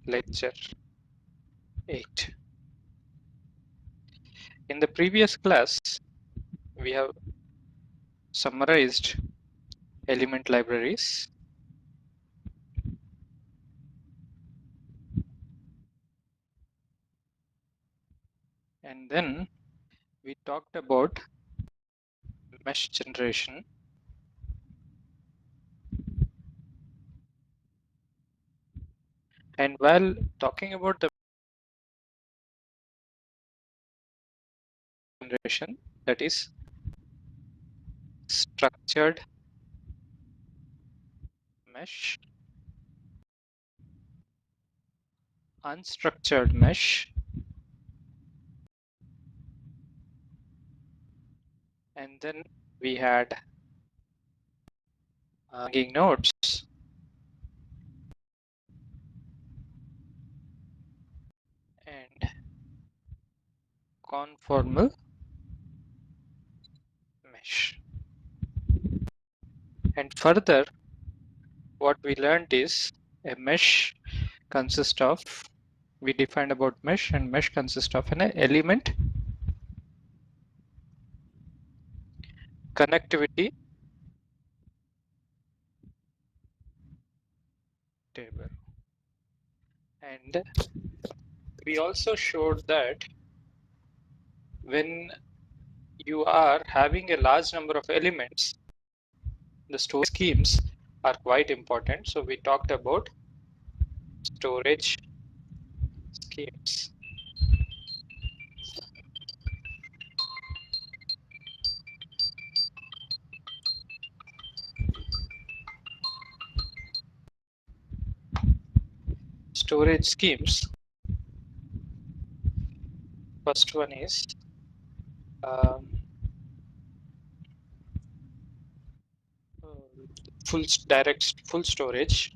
Lecture 8. In the previous class, we have summarized element libraries, and then we talked about mesh generation, and while talking about the generation, that is structured mesh, unstructured mesh, and then we had hanging nodes and conformal mesh. And further, what we learned is a mesh consists of, we defined about mesh, and mesh consists of an element connectivity table. And we also showed that when you are having a large number of elements, the storage schemes are quite important. So we talked about storage schemes. Storage schemes. First one is full storage.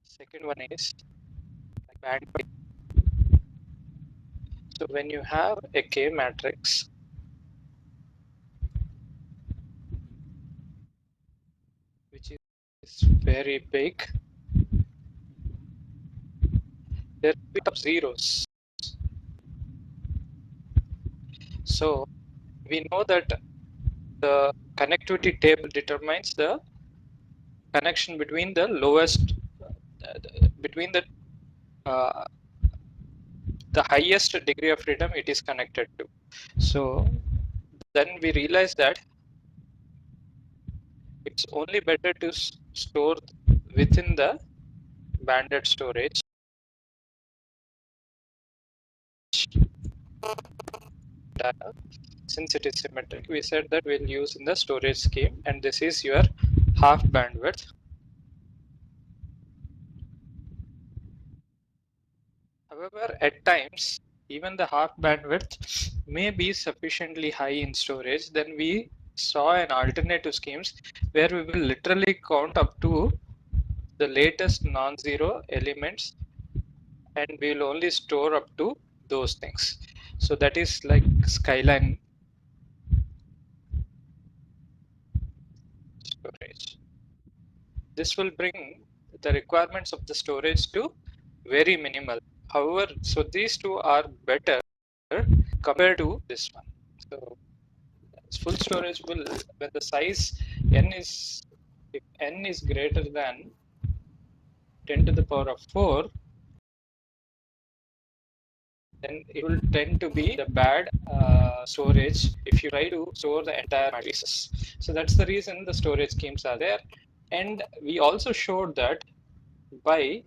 Second one is bandwidth. So when you have a K matrix, which is very big, there will be zeros. So we know that the connectivity table determines the connection between the lowest, between uh, the highest degree of freedom it is connected to. So then we realize that it's only better to store within the banded storage data. Since it is symmetric, we said that we'll use in the storage scheme, and this is your half bandwidth. However, at times, even the half bandwidth may be sufficiently high in storage. Then we saw an alternative schemes where we will literally count up to the latest non-zero elements, and we will only store up to those things. So that is like Skyline storage. This will bring the requirements of the storage to very minimal. However, so these two are better compared to this one. So full storage will, when the size n is, if n is greater than 10 to the power of 4, then it will tend to be the bad storage if you try to store the entire matrices. So that's the reason the storage schemes are there. And we also showed that by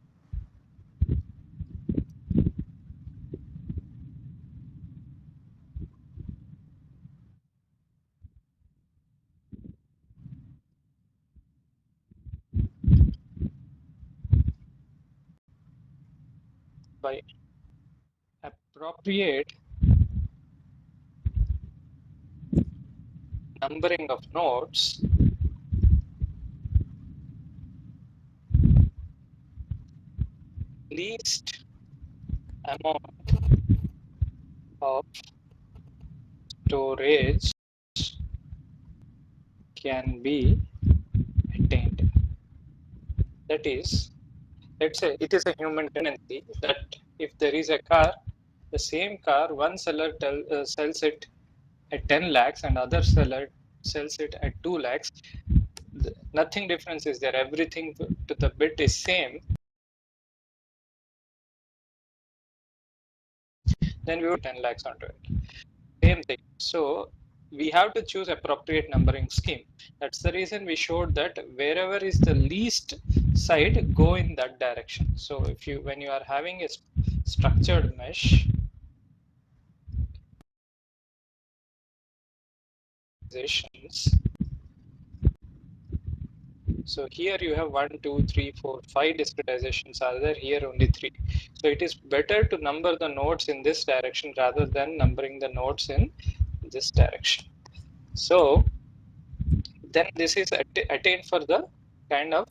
appropriate numbering of nodes least amount of storage can be attained. That is, let's say it is a human tendency that if there is a car, the same car, one seller sells it at 10 lakhs and other seller sells it at 2 lakhs. Nothing difference is there. Everything to the bit is same. Then we would 10 lakhs onto it. Same thing. So we have to choose appropriate numbering scheme. That's the reason we showed that wherever is the least side, go in that direction. So if you, when you are having a structured mesh, so here you have 1, 2, 3, 4, 5 discretizations are there, here only 3. So it is better to number the nodes in this direction rather than numbering the nodes in this direction. So then this is attained for the kind of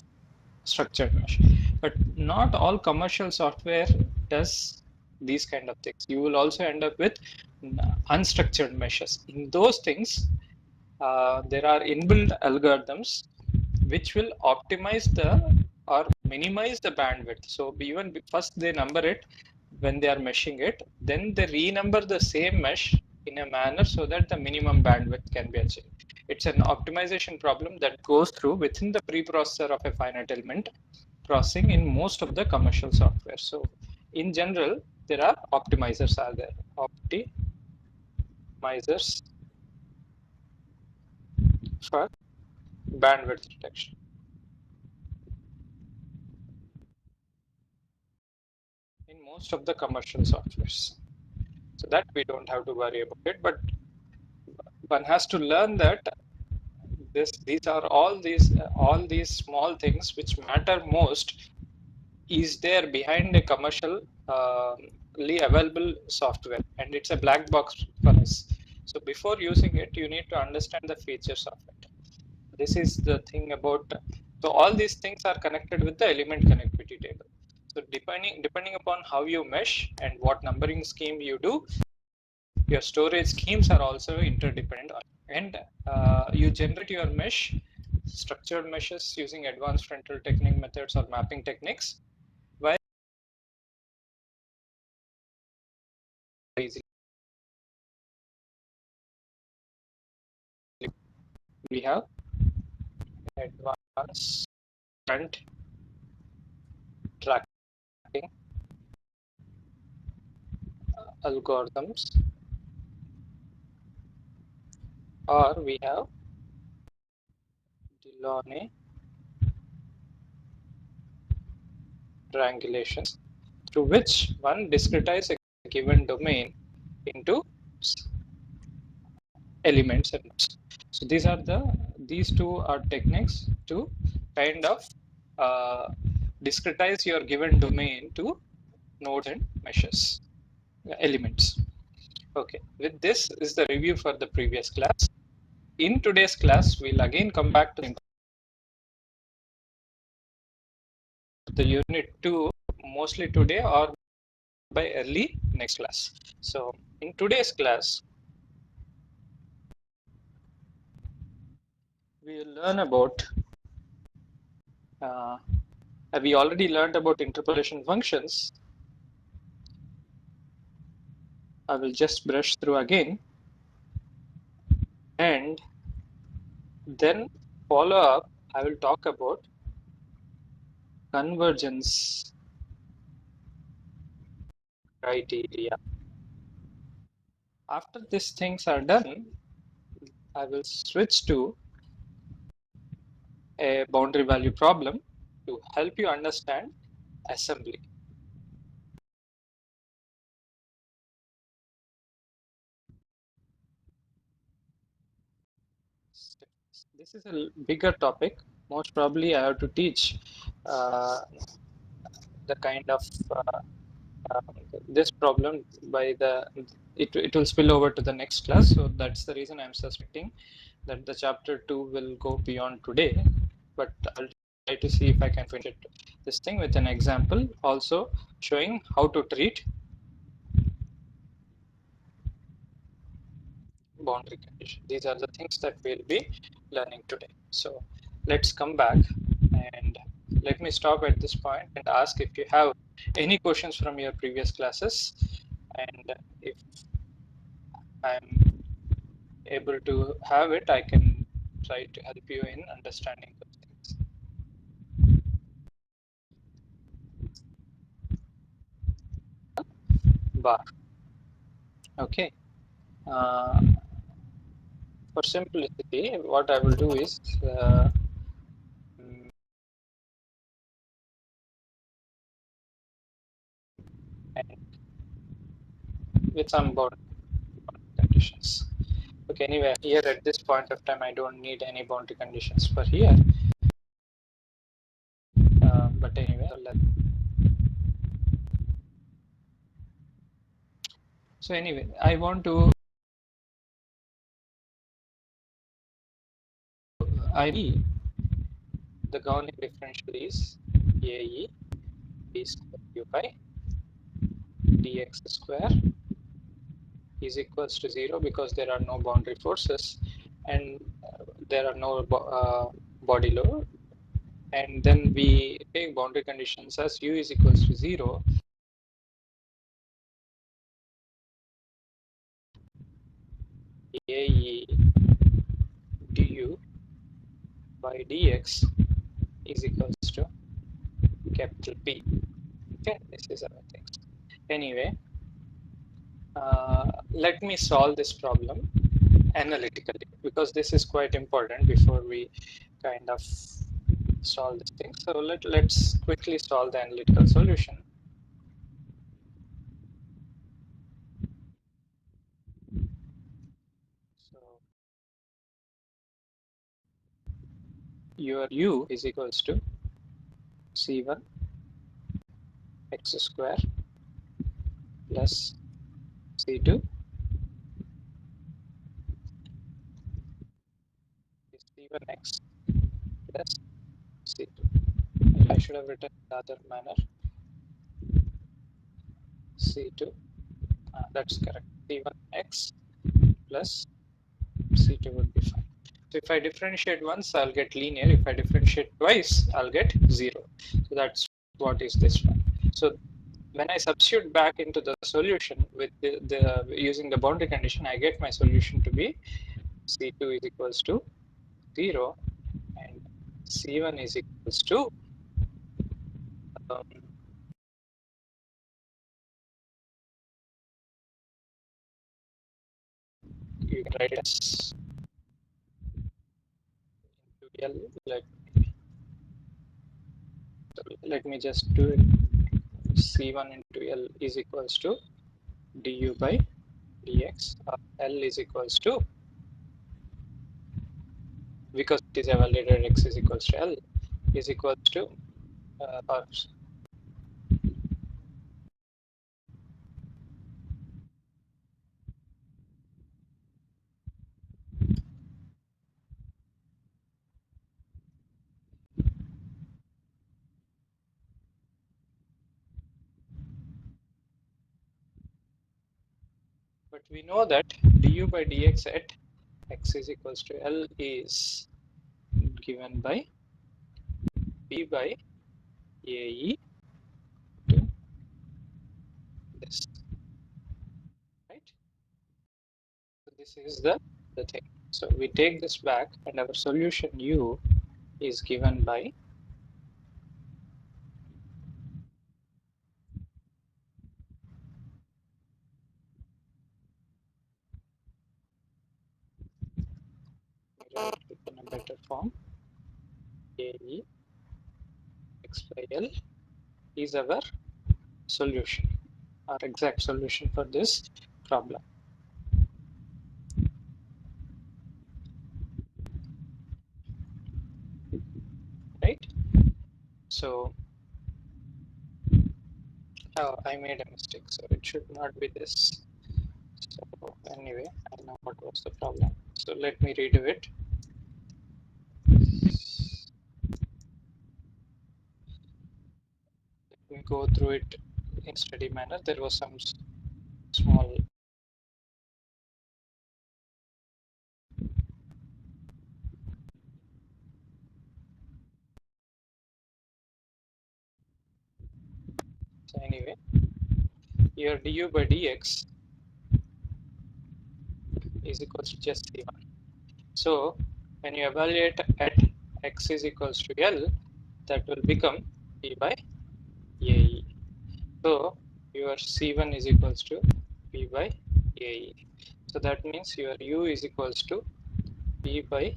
structured mesh. But not all commercial software does these kind of things. You will also end up with unstructured meshes. In those things, there are inbuilt algorithms which will optimize the or minimize the bandwidth. So even first they number it when they are meshing it, then they renumber the same mesh in a manner so that the minimum bandwidth can be achieved. It's an optimization problem that goes through within the preprocessor of a finite element processing in most of the commercial software. So in general, there are optimizers are there, optimizers for bandwidth detection. In most of the commercial softwares. So that we don't have to worry about it, but one has to learn that these are all these small things which matter most is there behind a commercially available software, and it's a black box for us. So before using it, you need to understand the features of it. This is the thing about, so all these things are connected with the element connectivity table. So depending upon how you mesh and what numbering scheme you do, your storage schemes are also interdependent. And you generate your mesh, structured meshes using advanced frontal technique methods or mapping techniques, where easily we have advanced front tracking algorithms, or we have Delaunay triangulations, through which one discretizes a given domain into elements and nodes. So these two are techniques to kind of discretize your given domain to nodes and meshes, elements. Okay, with this is the review for the previous class. In today's class, we'll again come back to the unit 2, mostly today or by early next class. So in today's class, we will learn about, we already learned about interpolation functions. I will just brush through again, and then follow up, I will talk about convergence criteria. After these things are done, I will switch to a boundary value problem to help you understand assembly. This is a bigger topic. Most probably, I have to teach the kind of uh, this problem by the it will spill over to the next class. So that's the reason I'm suspecting that the chapter 2 will go beyond today, but I'll try to see if I can finish this thing with an example also showing how to treat boundary condition. These are the things that we'll be learning today. So let's come back and let me stop at this point and ask if you have any questions from your previous classes, and if I'm able to have it, I can try to help you in understanding those things. Bar. Okay. Uh, for simplicity, what I will do is mm, and with some boundary conditions. Okay, anyway, here at this point of time, I don't need any boundary conditions for here. But anyway, so anyway, I want to I the governing differential is AE b square u by dx square is equals to 0 because there are no boundary forces and there are no body load, and then we take boundary conditions as u is equals to 0. AE du by dx is equals to capital P. Okay, this is our thing. Anyway, let me solve this problem analytically because this is quite important before we kind of solve this thing. So let's quickly solve the analytical solution. So your u is equals to c1 x square plus c2 is c1x plus c2. I should have written in the other manner. C2, that's correct. C1x plus C2 would be fine. So if I differentiate once, I'll get linear. If I differentiate twice, I'll get 0. So that's what is this one. So when I substitute back into the solution with the using the boundary condition, I get my solution to be C2 is equals to 0 and C1 is equals to um, you can write it as into L. Let me just do it. C1 into L is equals to du by dx. L is equals to, because it is evaluated x is equals to L, is equals to or but we know that du by dx at x is equals to L is given by b by ae to this, right? So this is the thing. So we take this back and our solution u is given by write it in a better form. Ae x by L is our solution, our exact solution for this problem, right? So oh, I made a mistake, so it should not be this. So anyway, I know what was the problem. So let me redo it. Let me go through it in steady manner. There was some small. So anyway, your du by dx is equals to just c1. So when you evaluate at x is equals to L, that will become P by AE. So your C1 is equals to P by AE. So that means your U is equals to P by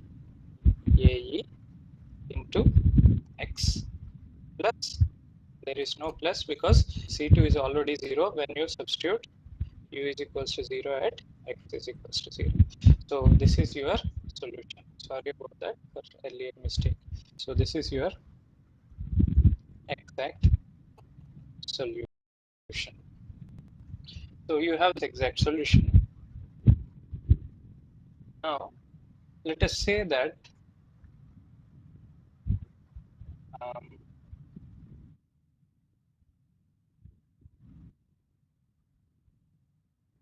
AE into X plus, there is no plus because C2 is already 0 when you substitute U is equals to 0 at X is equals to 0. So this is your solution. Sorry about that for earlier mistake. So this is your exact solution. So you have the exact solution. Now let us say that um,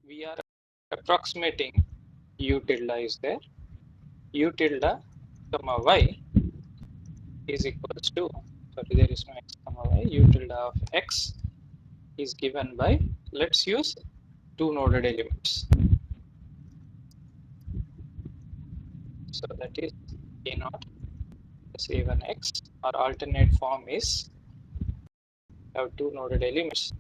we are approximating u tilde is there. U tilde comma y is equals to, sorry, there is no x comma y. U tilde of x is given by, let's use two noded elements. So that is a naught plus a1x, or alternate form is have two noded elements.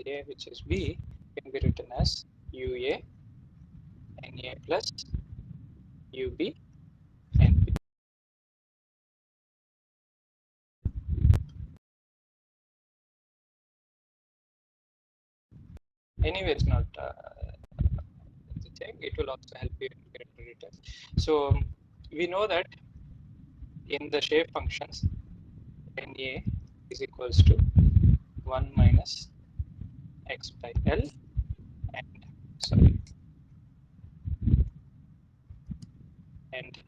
A which is b can be written as ua na plus ub nb. Anyway, it's not the thing. It will also help you in character detail. So we know that in the shape functions, na is equals to 1 minus x by L, and sorry, and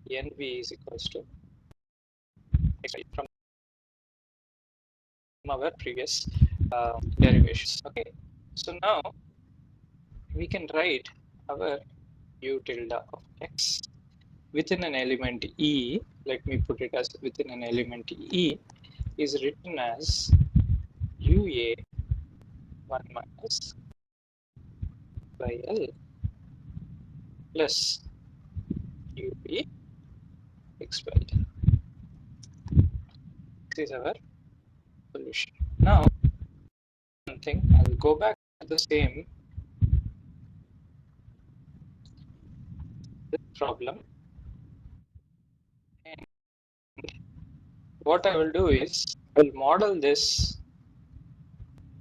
nv is equals to x from our previous derivations. Okay, so now we can write our u tilde of x within an element E. Let me put it as within an element E is written as ua 1 minus by L plus ub x by L. This is our solution. Now, one thing, I'll go back to the same problem, and what I will do is I'll model this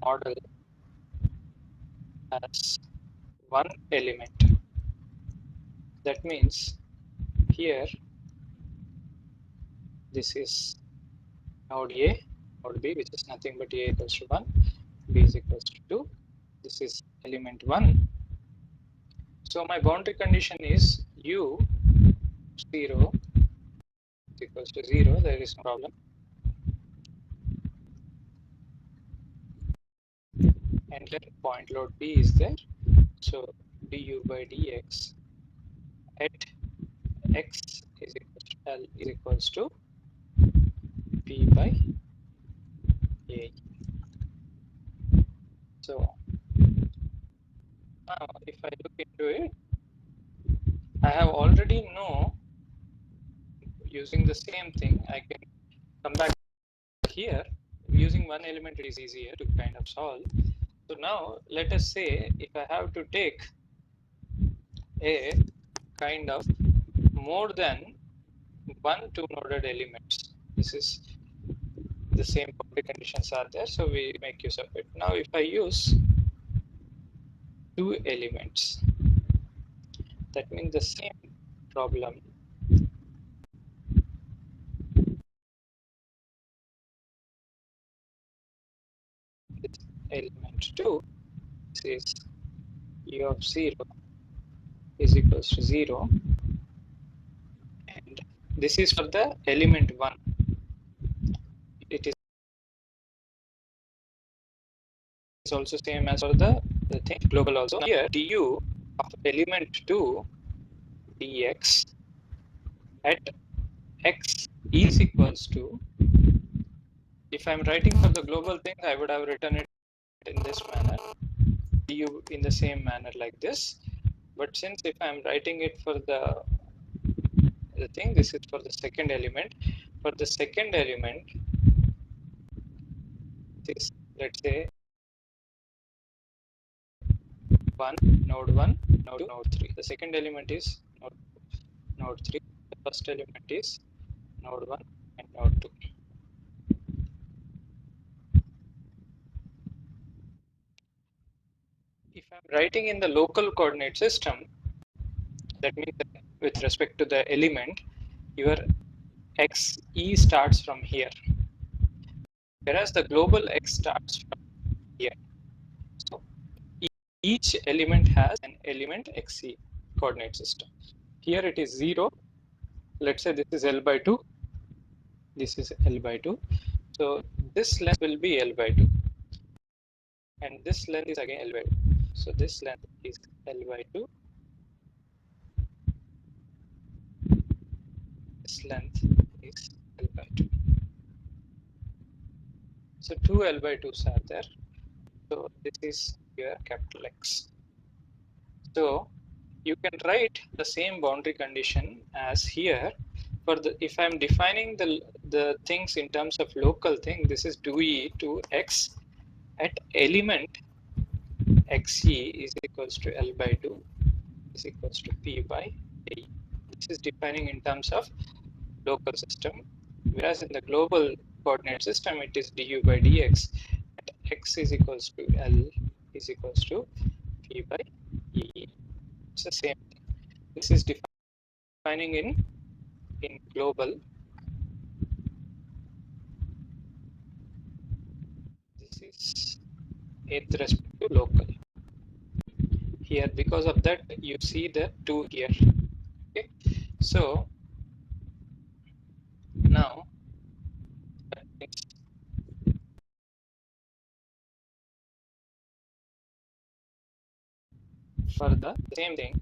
model as one element. That means here this is node A, node B, which is nothing but A equals to 1, B is equals to 2. This is element 1. So my boundary condition is U 0 is equals to 0. There is no problem. And let point load B is there. So du by dx at x is equals to L is equals to P by A. So now if I look into it, I have already know using the same thing. I can come back here. Using one element, it is easier to kind of solve. So now let us say if I have to take a kind of more than one two noded elements. This is the same boundary conditions are there, so we make use of it. Now if I use two elements, that means the same problem with element 2, this is u of 0 is equals to 0, and this is for the element 1. It is also same as for the thing global also. Here du of element 2 dx at x is equals to, if I'm writing for the global thing, I would have written it in this manner, du in the same manner like this. But since if I'm writing it for the thing, this is for the second element. For the second element, this, let's say 1, node 1, node 2, node 3. The second element is node 3. The first element is node 1 and node 2. If I'm writing in the local coordinate system, that means that with respect to the element, your xe starts from here, whereas the global x starts from here. So each element has an element xe coordinate system. Here it is 0. Let's say this is L by 2. This is L by 2. So this length will be L by 2. And this length is again L by 2. So this length is L by 2. This length is L by 2. So two L by 2s are there. So this is your capital X. So you can write the same boundary condition as here. For the, if I'm defining the things in terms of local thing, this is due to x at element xe is equals to L by 2 is equals to P by A. This is defining in terms of local system, whereas in the global coordinate system, it is du by dx at x is equals to L is equals to P by E. It's the same thing. This is defining in global. This is with respect to local. Here, because of that, you see the 2 here. Okay, so now for the same thing,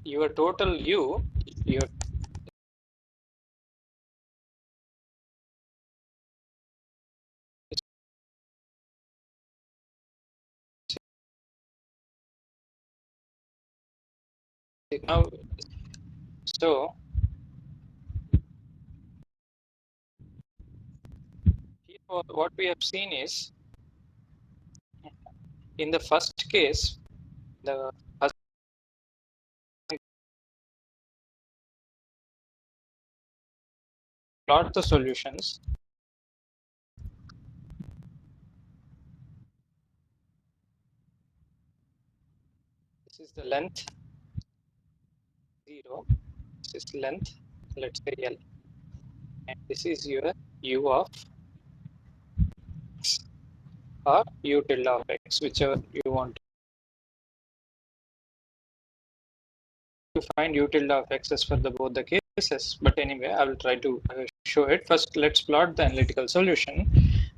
your total u, your now, so here what we have seen is, in the first case, the first plot the solutions. This is the length 0. This is length, let's say L, and this is your u of x or u tilde of x, whichever you want to find u tilde of x's for the both the cases. But anyway, I will try to show it. First, let's plot the analytical solution.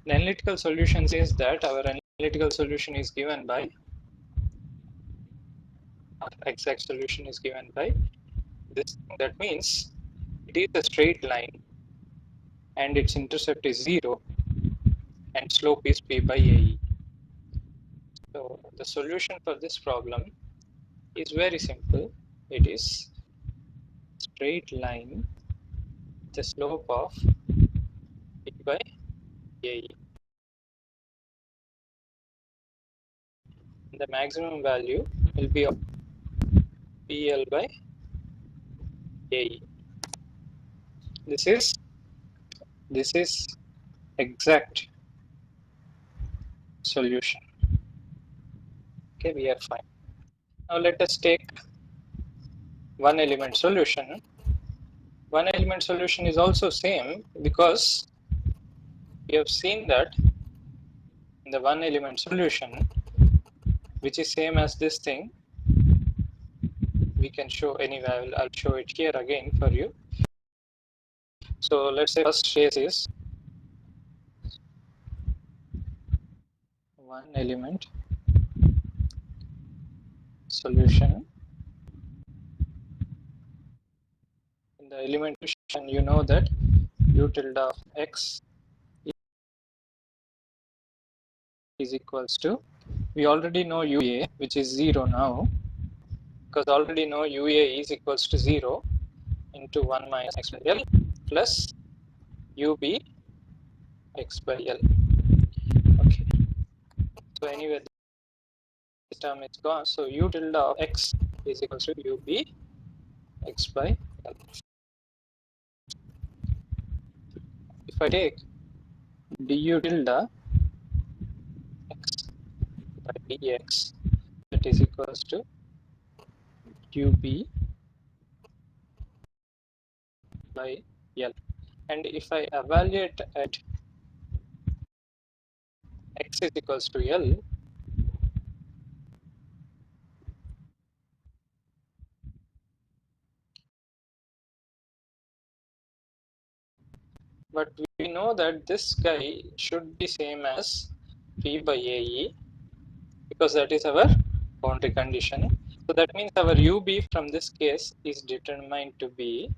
The analytical solution says that our analytical solution is given by, exact solution is given by this. That means it is a straight line and its intercept is 0 and slope is p by ae. So the solution for this problem is very simple. It is straight line, the slope of p by ae. The maximum value will be of pl by ae. This is exact solution. Okay, we are fine. Now let us take one element solution. One element solution is also same because we have seen that in the one element solution, which is same as this thing, we can show anyway. I'll show it here again for you. So let's say first case is one element solution. In the element solution, you know that u tilde of x is equals to, we already know ua, which is 0 now, because already know ua is equals to 0 into 1 minus x by l plus ub x by l. Okay. So anyway, this term is gone. So u tilde of x is equals to ub x by l. If I take du tilde x by dx, that is equals to ub by l. And if I evaluate at x is equals to l, but we know that this guy should be same as p by ae, because that is our boundary condition. So that means our ub from this case is determined to be,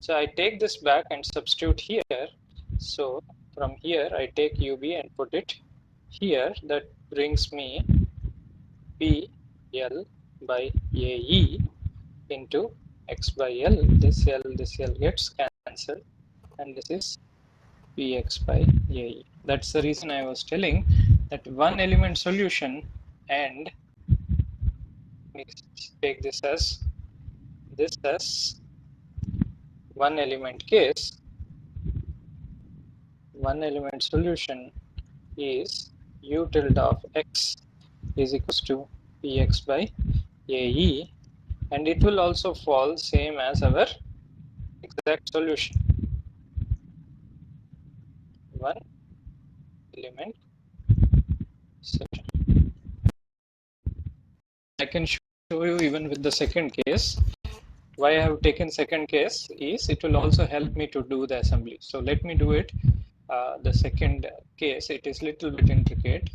so I take this back and substitute here. So from here I take ub and put it here. That brings me p l by ae into x by l. This l gets cancelled, and this is px by ae. That's the reason I was telling that one element solution, and we take this as one element case. One element solution is u tilde of x is equals to px by ae, and it will also fall same as our exact solution. One element solution. I can show you even with the second case. Why I have taken second case is it will also help me to do the assembly. So let me do it. The second case, it is little bit intricate.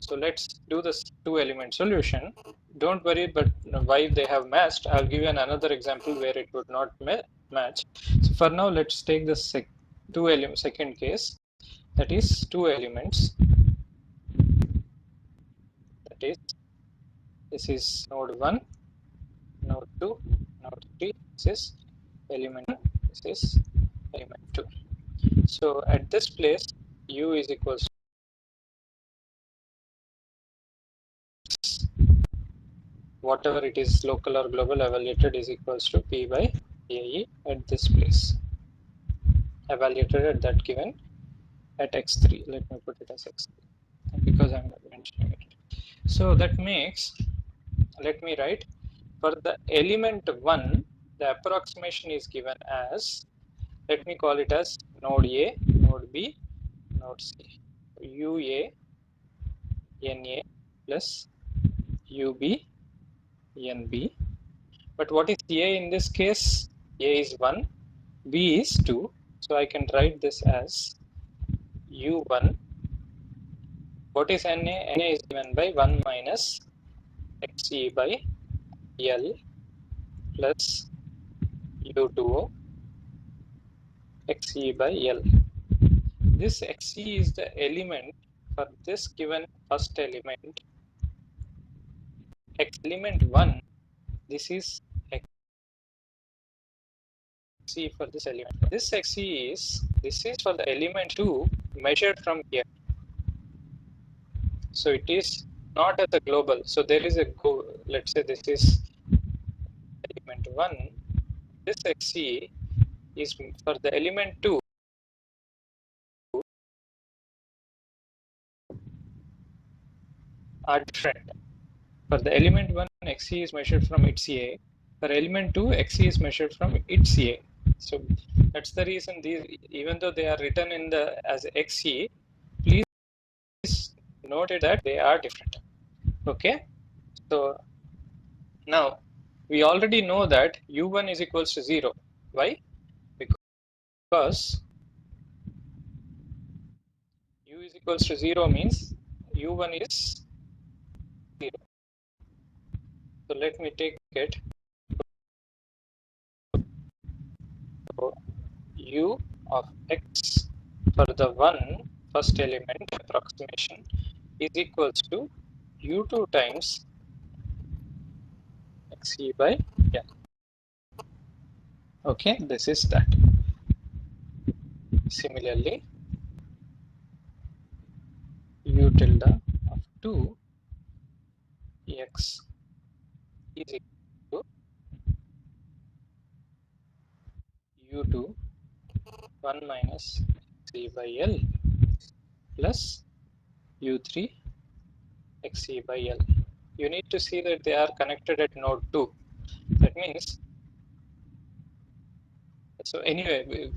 So let's do this two element solution. Don't worry, but why they have matched, I'll give you another example where it would not match. So for now, let's take the second case, that is two elements. That is, this is node 1, node 2, node 3, this is element 1, this is element 2. So at this place, u is equals to whatever it is, local or global evaluated, is equals to p by ae at this place, evaluated at that given at x3. Let me put it as x3 because I'm not mentioning it. So that makes, let me write, for the element 1, the approximation is given as, let me call it as node A, node B, node C. UA, NA plus UB, NB. But what is A in this case? A is 1, B is 2. So I can write this as U1. What is NA? NA is given by 1 minus XE by L plus U2O XE by L. This XE is the element for this given first element. X element 1, this is XE for this element. This XE is, this is for the element 2 measured from here. So it is not at the global. So there is a let's say this is element 1. This XE is for the element 2 are different. For the element 1, XE is measured from its A. For element 2, XE is measured from its A. So that's the reason these, even though they are written in the as XE, please noted that they are different. Okay, so now we already know that u1 is equals to 0. Why? Because u is equals to 0 means u1 is 0. So let me take it. So u of x for the first element approximation is equals to u2 times xe by l. Okay, this is that. Similarly, u tilde of 2 x is equal to u2 1 minus xe by l plus u3 xe by l. You need to see that they are connected at node 2. That means, so anyway,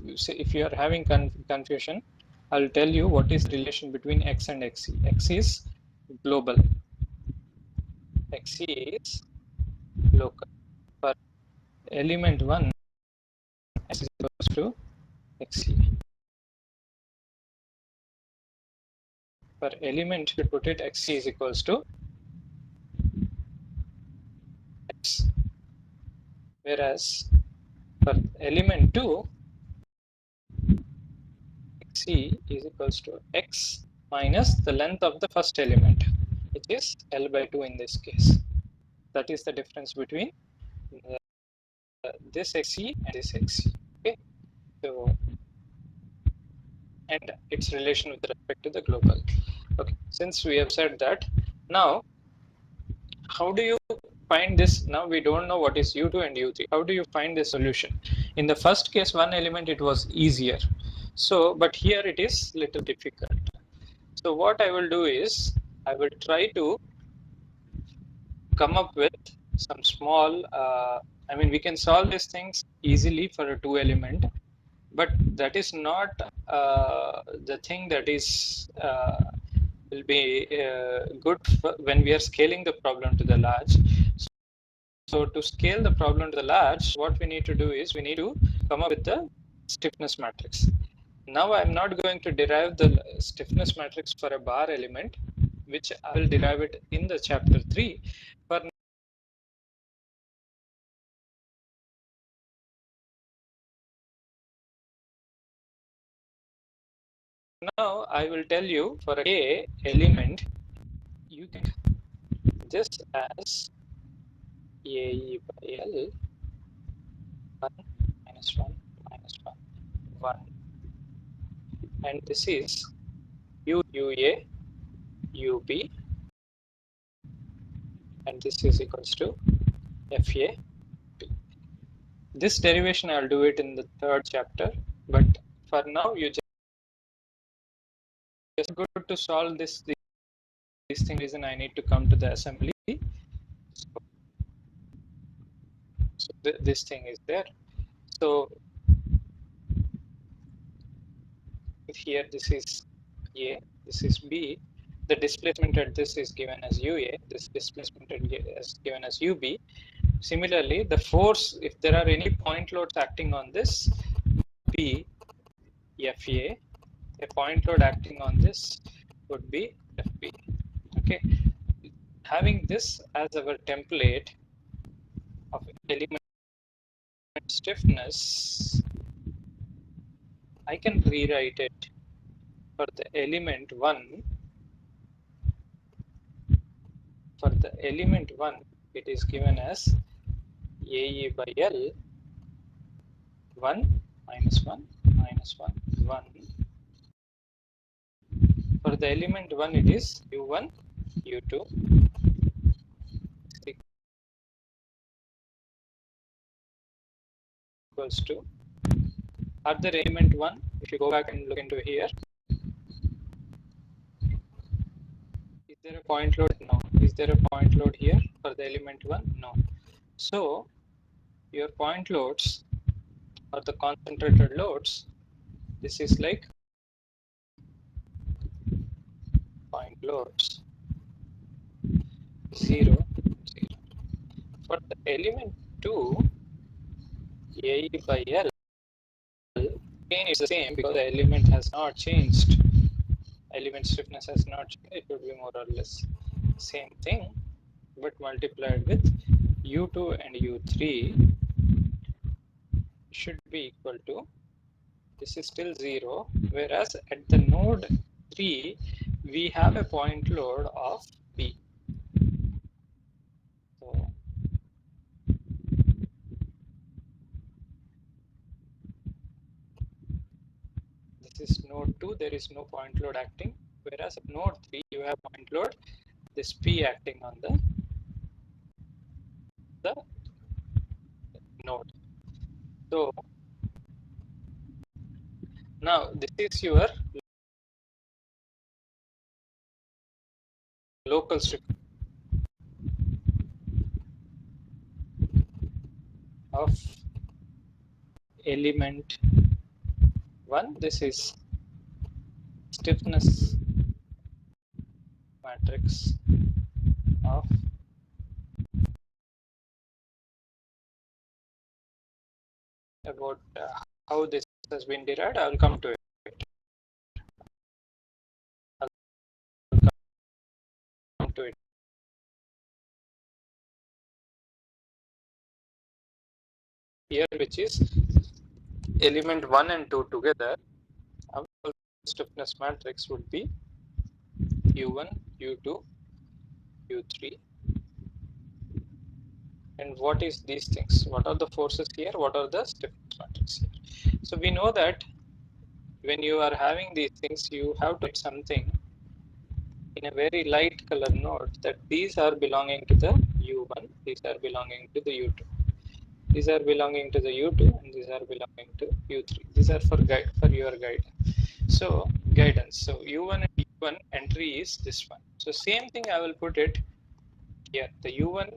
if you are having confusion, I'll tell you what is the relation between x and xe. X is global, xe is local. For element 1, x is equals to xe. For element, you put it xe is equals to x. Whereas for element 2, xe is equals to x minus the length of the first element, which is L by 2 in this case. That is the difference between this xe and this xe. Okay, so and its relation with respect to the global. Okay, since we have said that, now how do you find this? Now we don't know what is u2 and u3. How do you find the solution? In the first case, one element, it was easier. So, but here it is little difficult. So what I will do is, I will try to come up with some small, I mean, we can solve these things easily for a 2 element, but that is not the thing that is will be good when we are scaling the problem to the large. So to scale the problem to the large, what we need to do is we need to come up with the stiffness matrix. Now I'm not going to derive the stiffness matrix for a bar element, which I will derive it in the chapter 3. For now, I will tell you for a element, you can just as a by l 1 minus 1 minus 1 1, and this is ua ub, and this is equals to fa. This derivation I'll do it in the 3rd chapter, but for now you just good to solve this thing. Reason I need to come to the assembly. So this thing is there. So here this is A, this is B. The displacement at this is given as UA. This displacement is given as UB. Similarly, the force, if there are any point loads acting on this, be FA. A point load acting on this would be FB. Okay. Having this as our template of element stiffness, I can rewrite it for the element 1. For the element 1, it is given as AE by L 1 minus 1 minus 1 1. For the element 1, it is U1 U2 equals to other element 1. If you go back and look into here, is there a point load? No. Is there a point load here for the element 1? No. So your point loads or the concentrated loads, this is like 0.5 loads 0, 0. For the element 2, A by L, again it's the same because the element has not changed. Element stiffness has not changed. It would be more or less same thing, but multiplied with U2 and U3 should be equal to, this is still 0, whereas at the node 3 we have a point load of P. So this is node 2, there is no point load acting, whereas at node 3 you have point load, this P acting on the node. So now this is your local strip of element 1. This is stiffness matrix of about how this has been derived. I will come to it. I'll come to it here, which is element 1 and 2 together. Our stiffness matrix would be U1, U2, U3. And what is these things? What are the forces here? What are the stiffness matrix here? So we know that when you are having these things, you have to write something in a very light color node that these are belonging to the U1, these are belonging to the U2. These are belonging to the U2 and these are belonging to U3. These are for your guide. So guidance. So U1 and U1 entry is this one. So same thing I will put it here. The U1.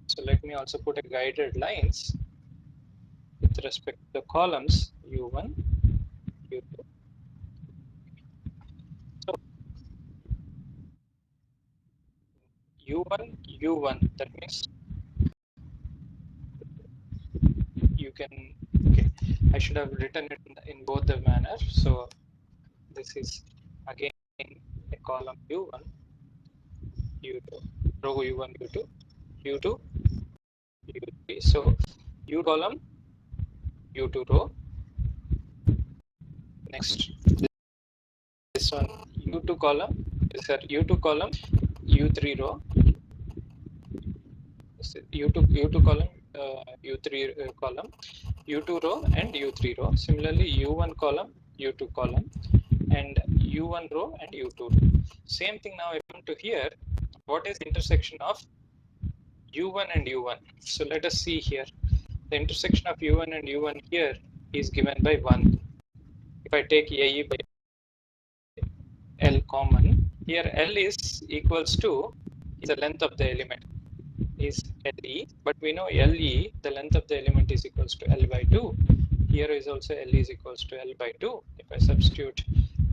So let me also put a guided lines with respect to the columns U1, U2. So U1, U1. That means you can. Okay, I should have written it in both the manner. So this is again a column U1, U2, row U1, U2, U2, U3. So U column, U2 row. Next, this one U2 column, U2 column, U3 row. U2 column, U3 column, U2 row and U3 row. Similarly, U1 column, U2 column, and U1 row and U2 row. Same thing now I come to here. What is the intersection of U1 and U1? So let us see here. The intersection of U1 and U1 here is given by 1. If I take AE by L common, here L is equals to the length of the element is LE, but we know LE, the length of the element is equals to L by 2. Here is also L is equals to L by 2. If I substitute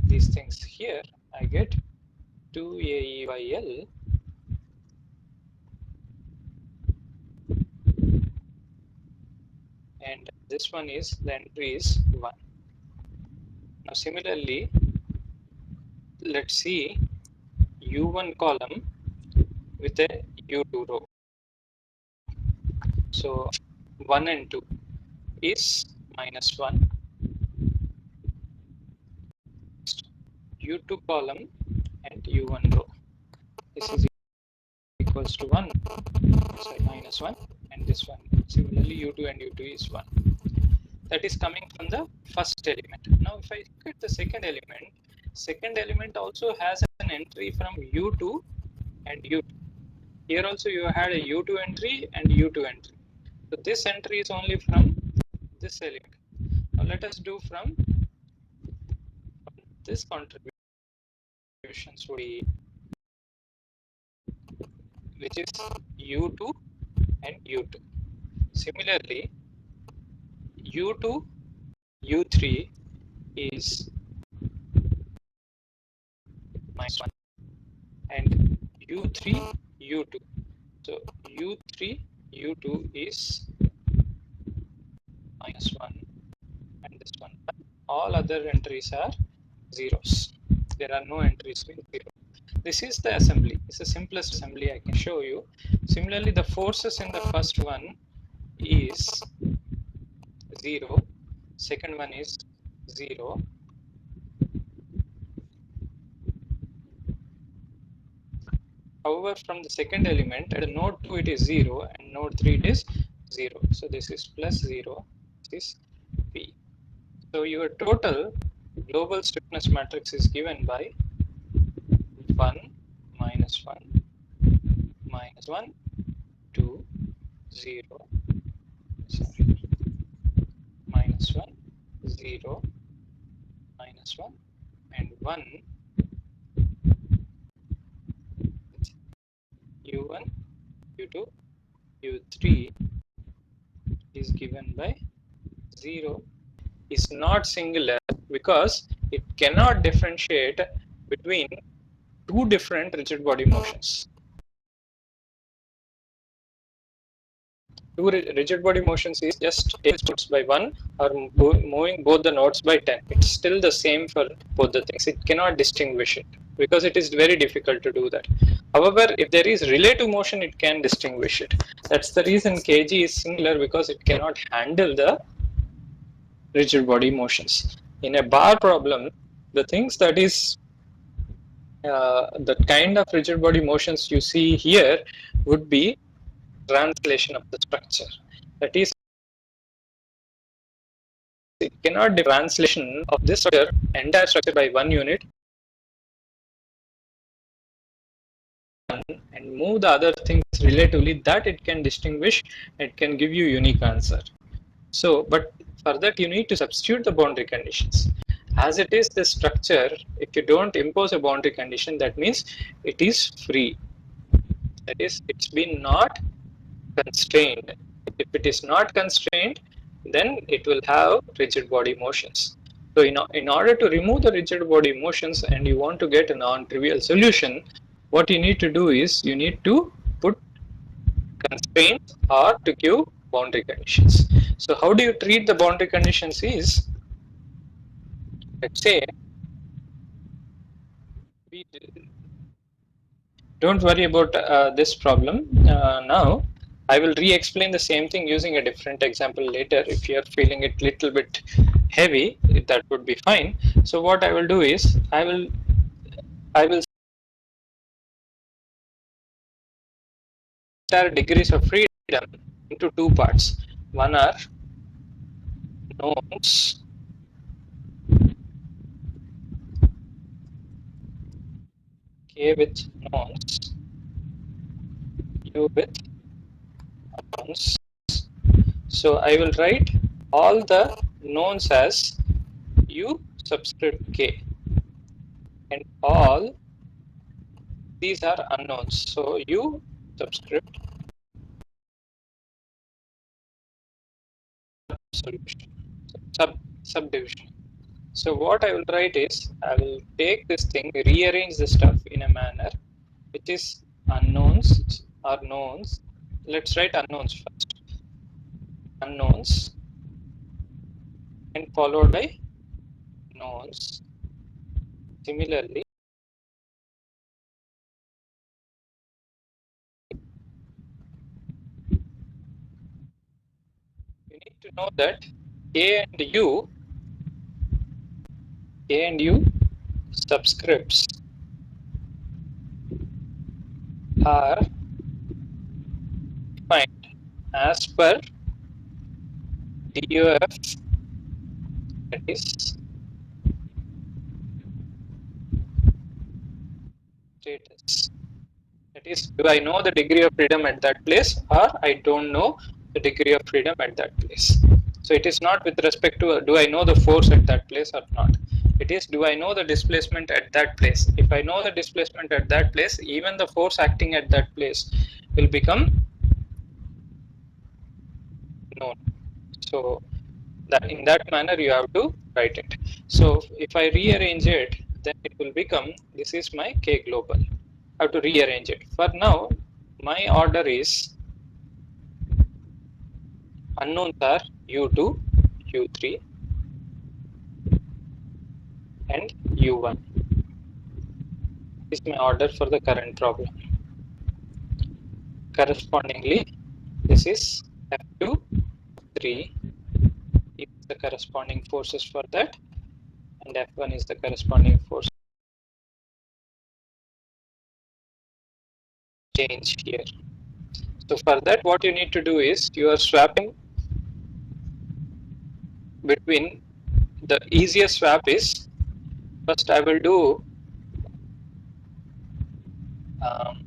these things here, I get 2AE by L and this one is, the entry is 1. Now similarly, let's see U1 column with a U2 row. So 1 and 2 is -1. U2 column and U1 row. This is equals to 1, sorry, -1, and this one similarly U2 and U2 is 1. That is coming from the first element. Now if I look at the second element also has an entry from U2 and U2. Here also you had a U2 entry and U2 entry. So this entry is only from this element. Now let us do from this contributions would be, which is U2 and U2. Similarly, U2, U3 is -1. and U3, U2. So U3, U2 is -1 and this one. All other entries are zeros. There are no entries with 0. This is the assembly. It's the simplest assembly I can show you. Similarly, the forces in the first one is 0. Second one is 0. However, from the second element, at node 2 it is 0 and node 3 it is 0. So this is plus 0. This is P. So your total global stiffness matrix is given by 1, minus 1, minus 1, 2, 0, sorry, minus 1, 0, minus 1, and 1, U1, U2, U3 is given by 0 is not singular because it cannot differentiate between two different rigid body motions. Two rigid body motions is just taking nodes by 1 or moving both the nodes by 10. It's still the same for both the things. It cannot distinguish it because it is very difficult to do that. However, if there is relative motion, it can distinguish it. That's the reason kg is singular, because it cannot handle the rigid body motions. In a bar problem, the things that is the kind of rigid body motions you see here would be translation of the structure. That is, it cannot do translation of this structure, entire structure by one unit, and move the other things relatively, that it can distinguish, it can give you unique answer. So, but for that you need to substitute the boundary conditions. As it is the structure, if you don't impose a boundary condition, that means it is free. That is, it's been not constrained. If it is not constrained, then it will have rigid body motions. So in order to remove the rigid body motions and you want to get a non-trivial solution, what you need to do is you need to put constraints or to give boundary conditions. So how do you treat the boundary conditions is, let's say, we don't worry about this problem now. I will re-explain the same thing using a different example later. If you are feeling it little bit heavy, that would be fine. So what I will do is I will share degrees of freedom into two parts. One are knowns, k with knowns, u with unknowns. So I will write all the knowns as u subscript k, and all these are unknowns. So u subscript solution, subdivision. So what I will write is, I will take this thing, rearrange the stuff in a manner which is unknowns or knowns. Let's write unknowns first. Unknowns and followed by knowns. Similarly, you need to know that k and u subscripts are defined as per DOF, that is status. That is, do I know the degree of freedom at that place, or I don't know the degree of freedom at that place. So it is not with respect to do I know the force at that place or not. It is, do I know the displacement at that place. If I know the displacement at that place, even the force acting at that place will become known. So that in that manner you have to write it. So if I rearrange it, then it will become, this is my k global. have to rearrange it. For now, my order is unknowns are U2, U3, and U1. This is my order for the current problem. Correspondingly, this is F2, 3 is the corresponding forces for that, and F1 is the corresponding force change here. So for that, what you need to do is you are swapping between. The easiest swap is, first I will do um,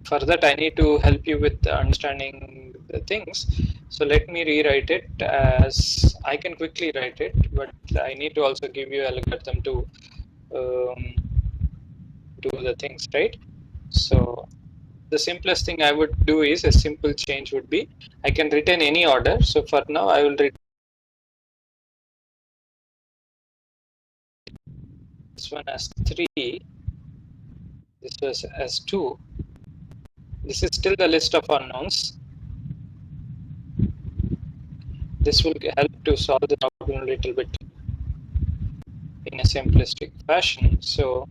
for that I need to help you with understanding the things. So let me rewrite it as, I can quickly write it, but I need to also give you algorithm to do the things, right? So the simplest thing I would do is, a simple change would be, I can retain any order. So for now I will retain this one as 3, this was as 2. This is still the list of unknowns. This will help to solve the problem a little bit in a simplistic fashion. So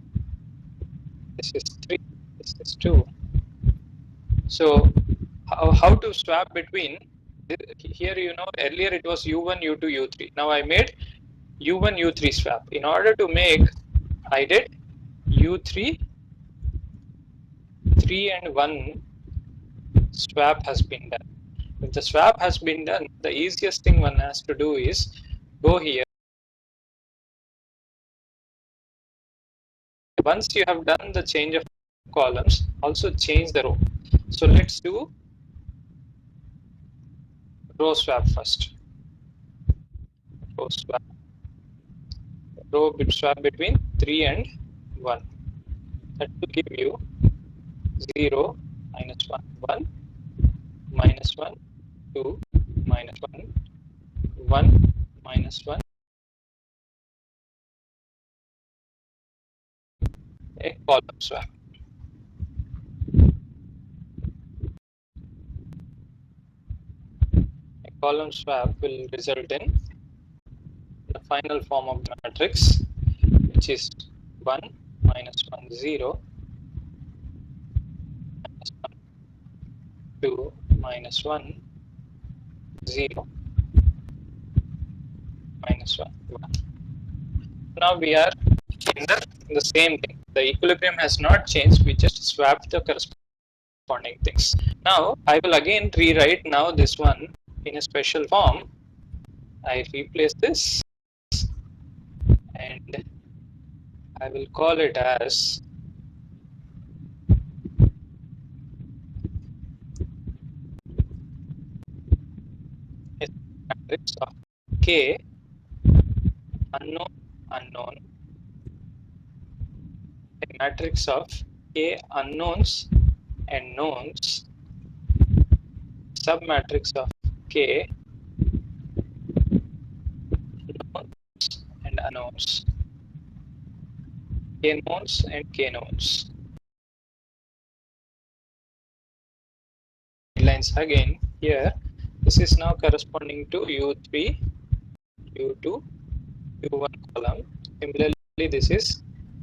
this is 3, this is 2. So how to swap between, here you know earlier it was U1, U2, U3. Now I made U1, U3 swap. In order to make, I did U3, 3 and 1 swap has been done. If the swap has been done, the easiest thing one has to do is go here. Once you have done the change of columns, also change the row. So let's do row swap first. Row swap, row bit swap between 3 and 1. That will give you 0, minus 1, 1, minus 1, 2, minus 1, 1, minus 1, a column swap. A column swap will result in the final form of the matrix, which is 1, minus 1, 0, minus 1, 2, minus 1, 0, minus 1, 1. Now we are in the same thing. The equilibrium has not changed, we just swapped the corresponding things. Now I will again rewrite now this one in a special form. I replace this and I will call it as a matrix of K unknown unknown, a matrix of K unknowns and knowns, submatrix of K knowns and unknowns, K knowns and K knowns. Lines again here. This is now corresponding to U3, U2, U1 column. Similarly, this is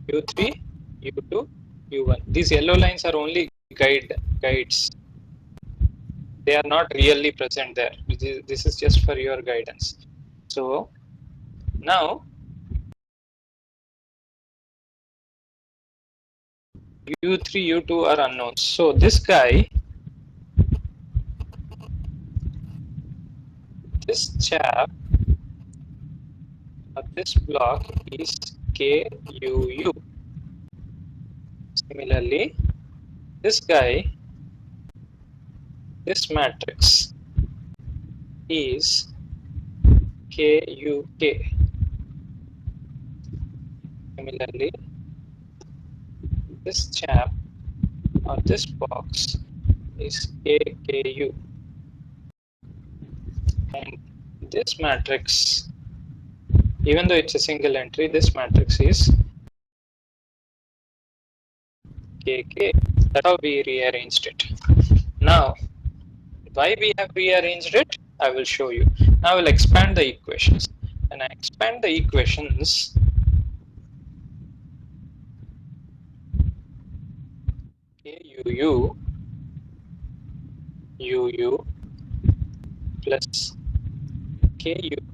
U3, U2, U1. These yellow lines are only guides. They are not really present there. This is just for your guidance. So now U3, U2 are unknowns. So this guy, this chap, or this block is KUU. Similarly, this guy, this matrix is KUK. Similarly, this chap or this box is KKU. And this matrix, even though it's a single entry, this matrix is kk. That's how we rearranged it. Now, why we have rearranged it, I will show you. Now I will expand the equations. When I expand the equations, kuu uu plus kuk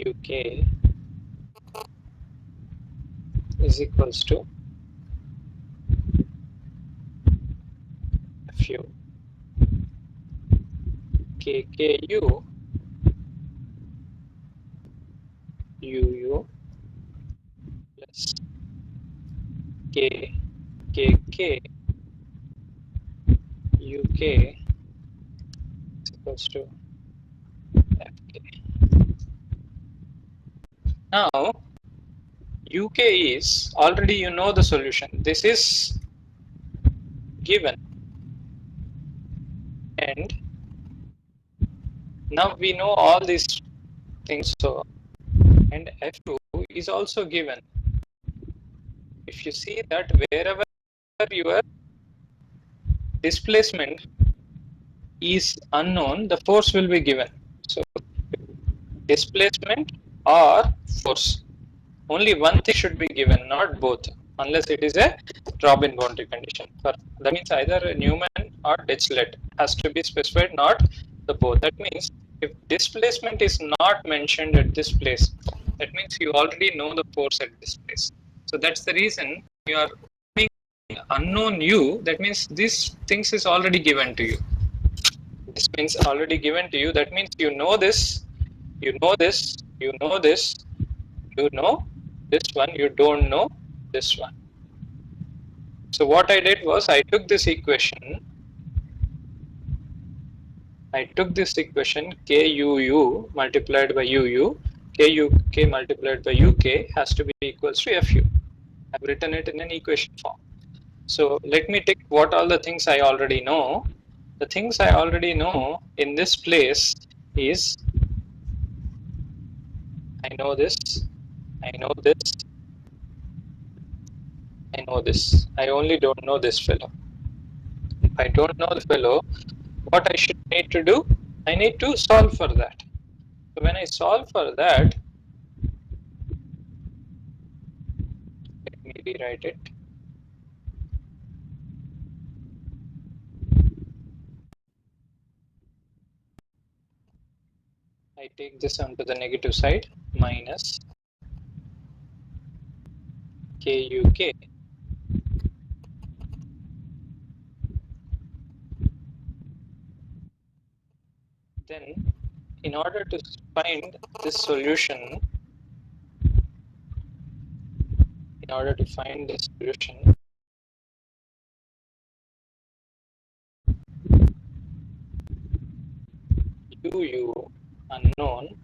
uk is equals to fu kku uu plus k kk uk is equals to fk. Now uk is already, you know the solution. This is given, and now we know all these things. So, and f2 is also given. If you see that wherever your displacement is unknown, the force will be given. So displacement or force, only one thing should be given, not both, unless it is a Robin boundary condition. That means either Newman or Dirichlet has to be specified, not the both. That means if displacement is not mentioned at this place, that means you already know the force at this place. So that's the reason you are unknown u. That means these things is already given to you. This means already given to you. That means you know this, you know this, you know this, you know this one, you don't know this one. So what I did was I took this equation kuu multiplied by uu, kuk multiplied by uk has to be equals to fu. I've written it in an equation form. So let me take what all the things I already know. The things I already know in this place is I know this, I know this, I know this. I only don't know this fellow. If I don't know the fellow, what I should need to do? I need to solve for that. So when I solve for that, let me rewrite it. I take this onto the negative side, minus kuk. Then in order to find this solution, uu unknown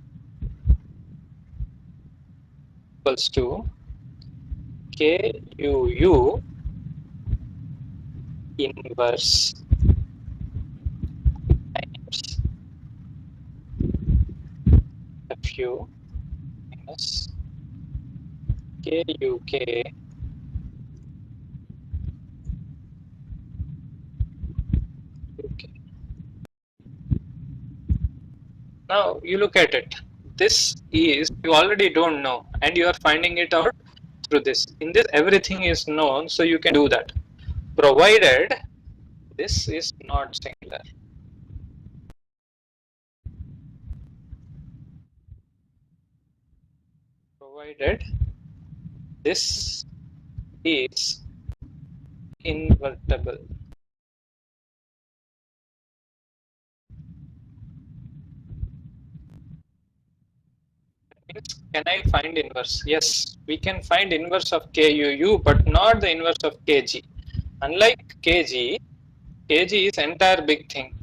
equals to kuu inverse times fu minus kuk uk. Now you look at it. This is, you already don't know, and you are finding it out through this. In this, everything is known, so you can do that, provided this is not singular. Provided this is invertible. Can I find inverse? Yes, we can find inverse of kuu, but not the inverse of kg. Unlike kg is entire big thing.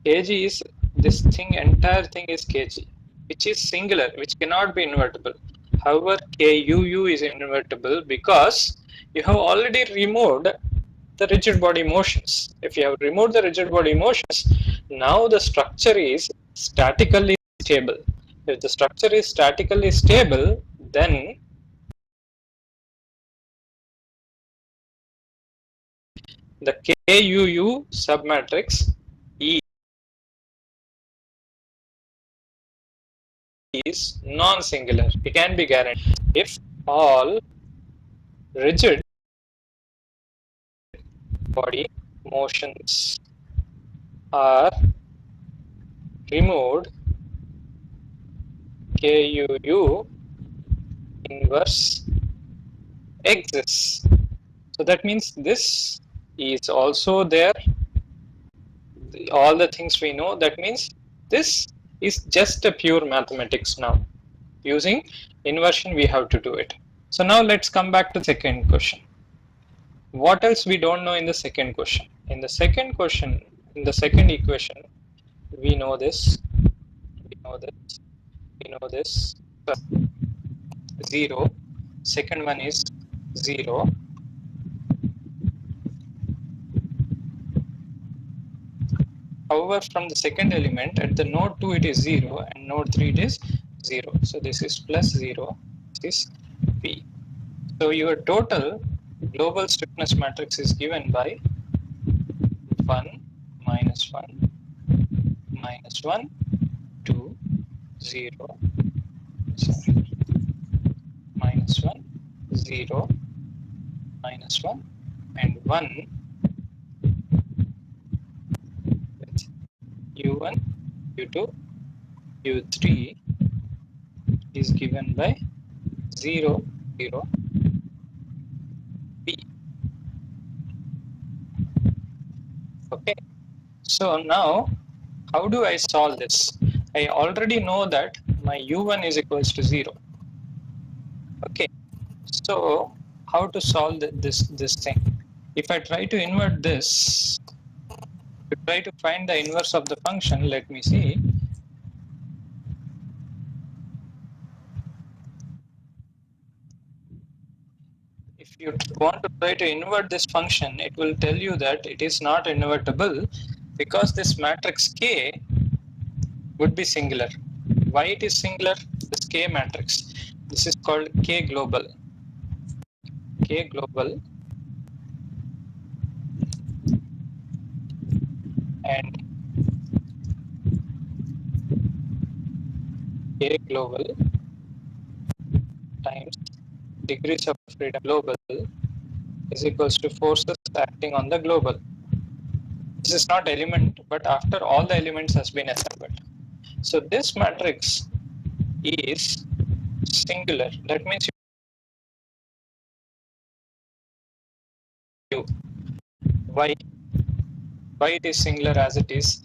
Kg is this thing, entire thing is kg, which is singular, which cannot be invertible. However, kuu is invertible because you have already removed the rigid body motions. If you have removed the rigid body motions, now the structure is statically stable. If the structure is statically stable, then the KUU submatrix is non-singular. It can be guaranteed if all rigid body motions are removed, KUU inverse exists. So that means this is also there. All the things we know, that means this is just a pure mathematics now. Using inversion, we have to do it. So now let's come back to the second question. What else we don't know in the second question? In the second question, in the second equation, we know this, we know this, we know this. 0. Second one is 0. However, from the second element at the node 2 it is 0 and node 3 it is 0. So this is plus 0, this is P. So your total global stiffness matrix is given by 1 minus 1 minus 1 2 0 sorry minus 1 0 minus 1 and 1 with u1 u2 u3 is given by 0 0 P. Okay, so now how do I solve this? I already know that my u1 is equals to 0. Okay, so how to solve this thing? If I try to invert this, to try to find the inverse of the function, let me see. If you want to try to invert this function, it will tell you that it is not invertible because this matrix K would be singular. Why it is singular? This K matrix. This is called K global. K global and K global times degrees of freedom global is equals to forces acting on the global. This is not element, but after all the elements has been assembled. So this matrix is singular. That means you why it is singular as it is,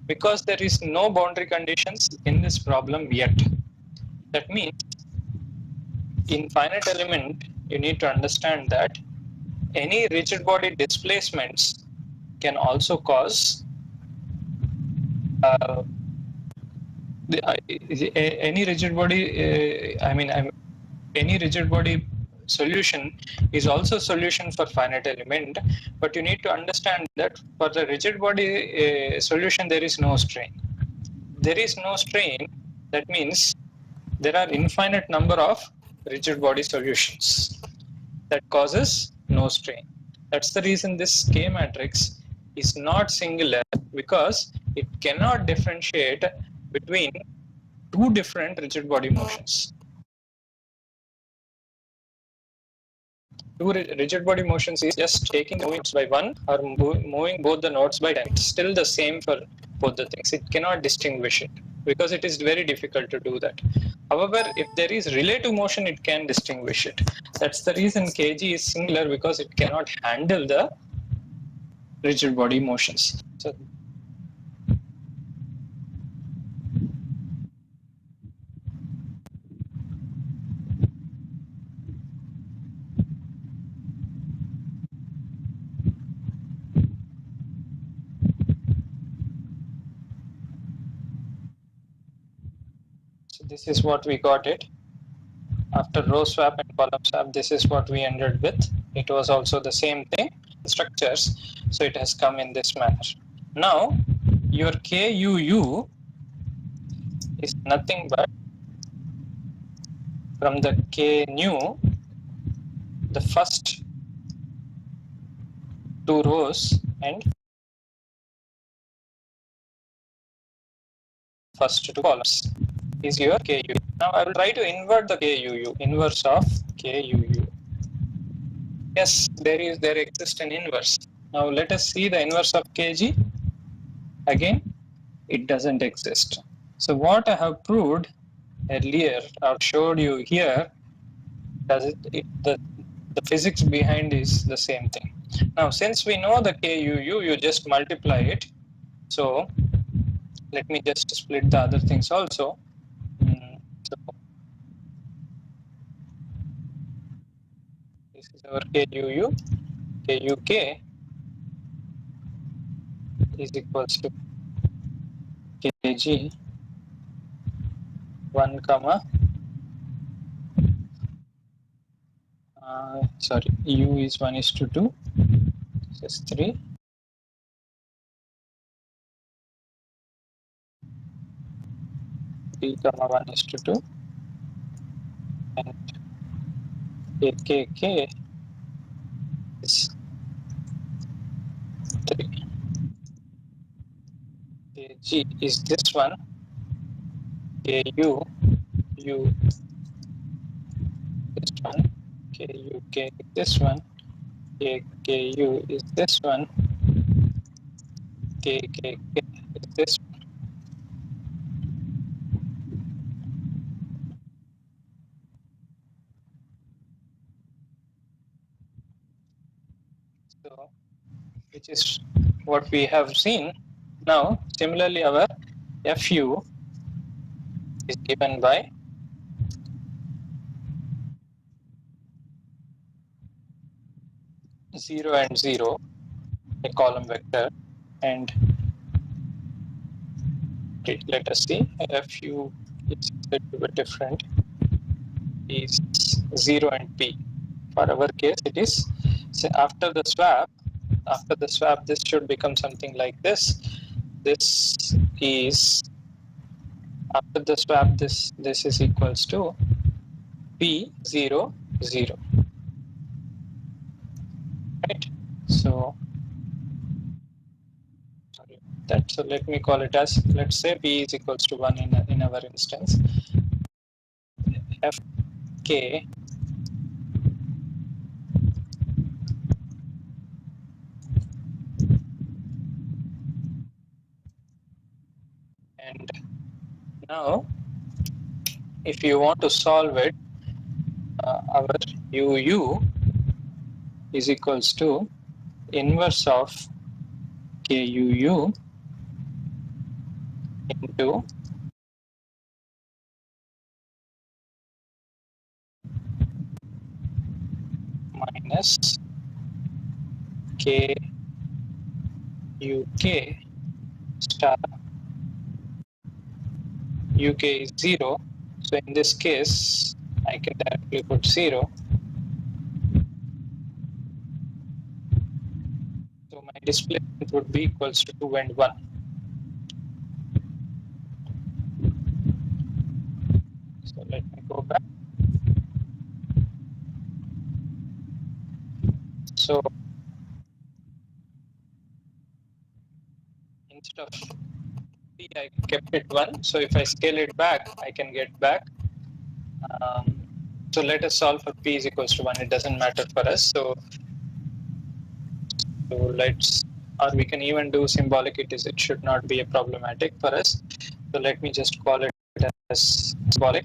because there is no boundary conditions in this problem yet. That means in finite element you need to understand that any rigid body displacements can also cause uh, any rigid body any rigid body solution is also solution for finite element, but you need to understand that for the rigid body solution there is no strain. There is no strain, that means there are infinite number of rigid body solutions that causes no strain. That's the reason this K matrix is not singular, because it cannot differentiate between two different rigid body motions. Two rigid body motions is just taking the nodes by one or moving both the nodes by 10. It's still the same for both the things. It cannot distinguish it because it is very difficult to do that. However, if there is relative motion, it can distinguish it. That's the reason Kg is singular, because it cannot handle the rigid body motions. So this is what we got it. After row swap and column swap, this is what we ended with. It was also the same thing, structures, so it has come in this manner. Now, your KUU is nothing but from the k new, the first two rows and first two columns is your KUU. Now I will try to invert the KUU, inverse of KUU. Yes, there exists an inverse. Now let us see the inverse of KG. Again, it doesn't exist. So what I have proved earlier or showed you here, the physics behind is the same thing. Now since we know the KUU, you just multiply it. So let me just split the other things also. So this is our KUU. KUK is equals to KG 1 comma sorry, U is 1:2, this is 3, P comma 1:2, and KKK is 3. KG is this one, KU, U this one, KUK is this one, KKU is this one, KKK is this one. So which is what we have seen. Now similarly our FU is given by zero and zero, a column vector, and okay, let us see, FU is a little bit different, is 0 and P. For our case it is, so after the swap this should become something like this. This is, after the swap, this is equals to P0 0, right? So sorry, that, so let me call it as, let's say P is equals to 1 in our instance. Fk and now if you want to solve it, our UU is equals to inverse of KUU into minus KUK star. UK is 0. So in this case, I can directly put 0. So my displacement would be equals to 2 and 1. So let me go back. So instead of P, I kept it 1. So if I scale it back, I can get back. So let us solve for P is equals to 1. It doesn't matter for us. So let's, or we can even do symbolic. It should not be a problematic for us. So let me just call it as symbolic.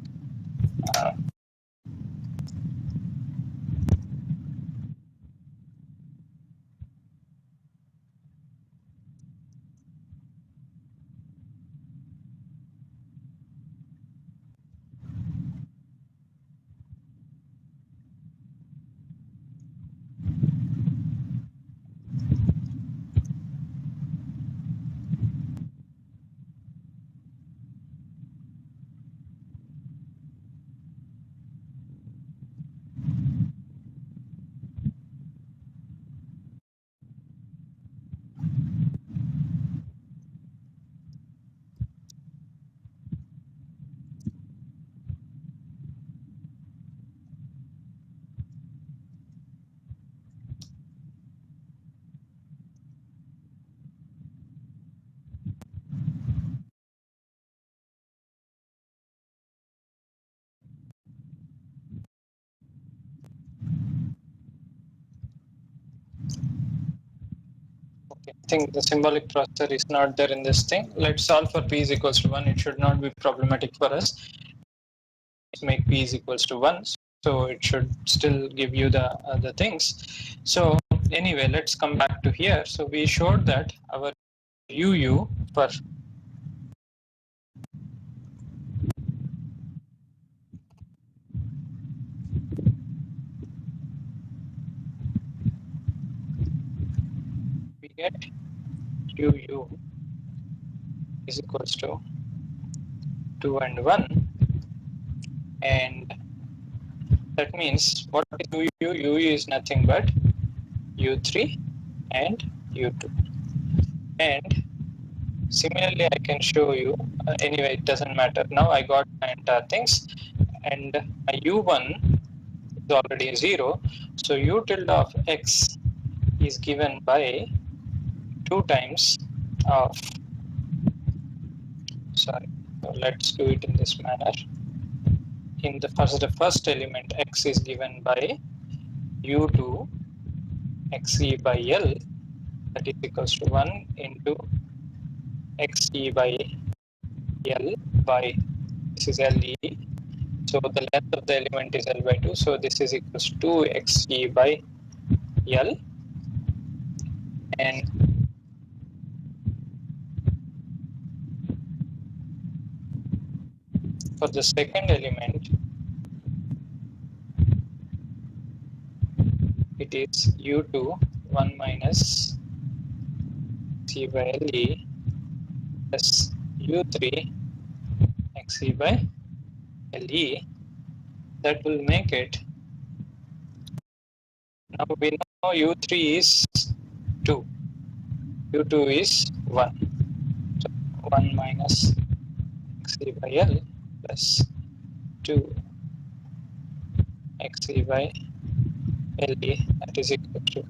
think the symbolic processor is not there in this thing. Let's solve for p is equals to 1. It should not be problematic for us. Let's make p is equals to 1. So it should still give you the other things. So anyway, let's come back to here. So we showed that our UU for we get UU is equals to 2 and 1, and that means what is UU? UU is nothing but U3 and U2. And similarly, I can show you, anyway, it doesn't matter. Now I got my entire things, and my U1 is already 0. So U tilde of x is given by 2 times of, sorry, so let's do it in this manner. In the first element, x is given by U2 xe by L, that is equals to 1 into xe by L by, this is LE. So the length of the element is L by 2. So this is equals to 2xe by L. And for the second element, it is U2 1 minus C by LE plus U3 xe by LE. That will make it, now we know U3 is 2, U2 is 1. So 1 minus xe by L plus 2 xe by LE, that is equal to,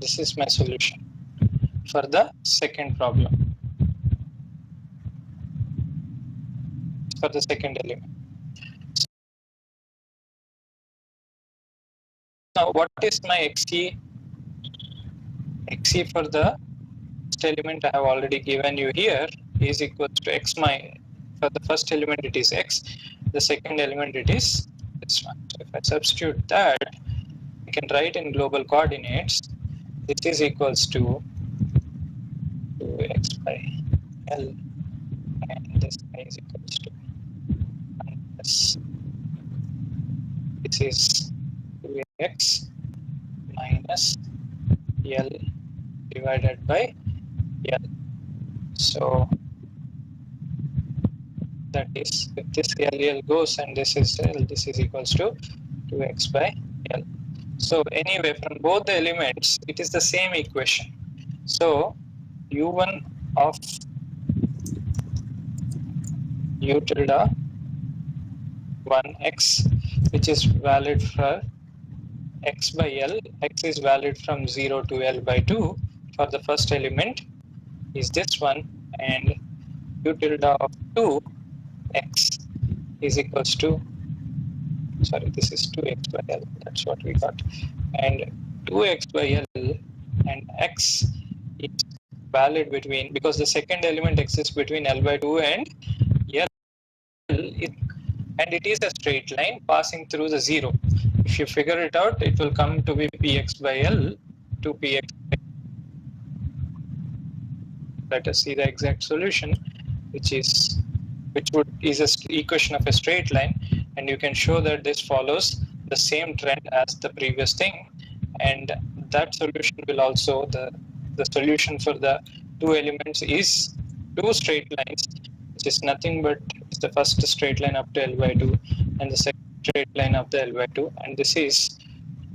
this is my solution for the second problem, for the second element. Now what is my xe? Xe for the first element I have already given you here is equal to x my, for the first element it is x, the second element it is this one. So if I substitute that, I can write in global coordinates, this is equals to 2x by L, and this is equals to 1 plus, this is 2x minus L divided by L. So that is, if this L goes and this is L, this is equals to 2x by L. So anyway, from both the elements, it is the same equation. So U1 of U tilde 1x, which is valid for x by L, x is valid from 0 to L by 2 for the first element is this one, and U tilde of 2x is equals to, sorry, this is 2x by L, that's what we got, and 2x by L and x is valid between, because the second element exists between L by 2 and L, and it is a straight line passing through the 0. If you figure it out, it will come to be px by L to px. Let us see the exact solution, which is a equation of a straight line, and you can show that this follows the same trend as the previous thing, and that solution will also, the solution for the two elements is two straight lines, which is nothing but the first straight line up to L by 2 and the second straight line up to L by 2, and this is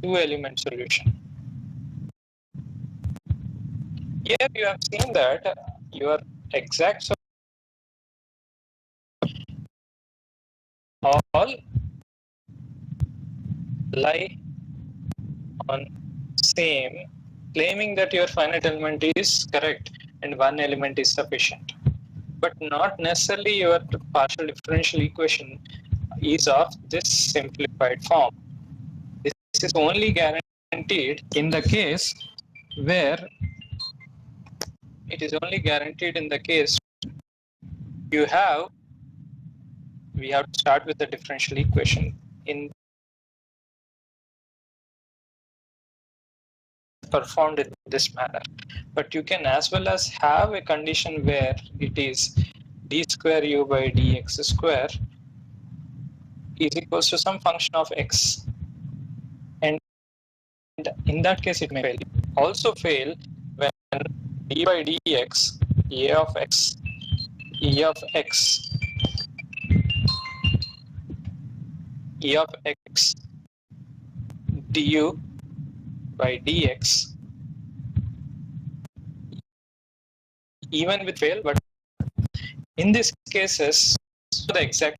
two element solution. Here you have seen that your exact all lie on same, claiming that your finite element is correct and one element is sufficient. but not necessarily your partial differential equation is of this simplified form. This is only guaranteed in the case where it is only guaranteed in the case you have, we have to start with the differential equation in performed in this manner. But you can as well as have a condition where it is d square u by dx square is equals to some function of x, and in that case it may fail. Also fail when d by dx a of x e of x e of x du by dx even with fail, but in these cases the exact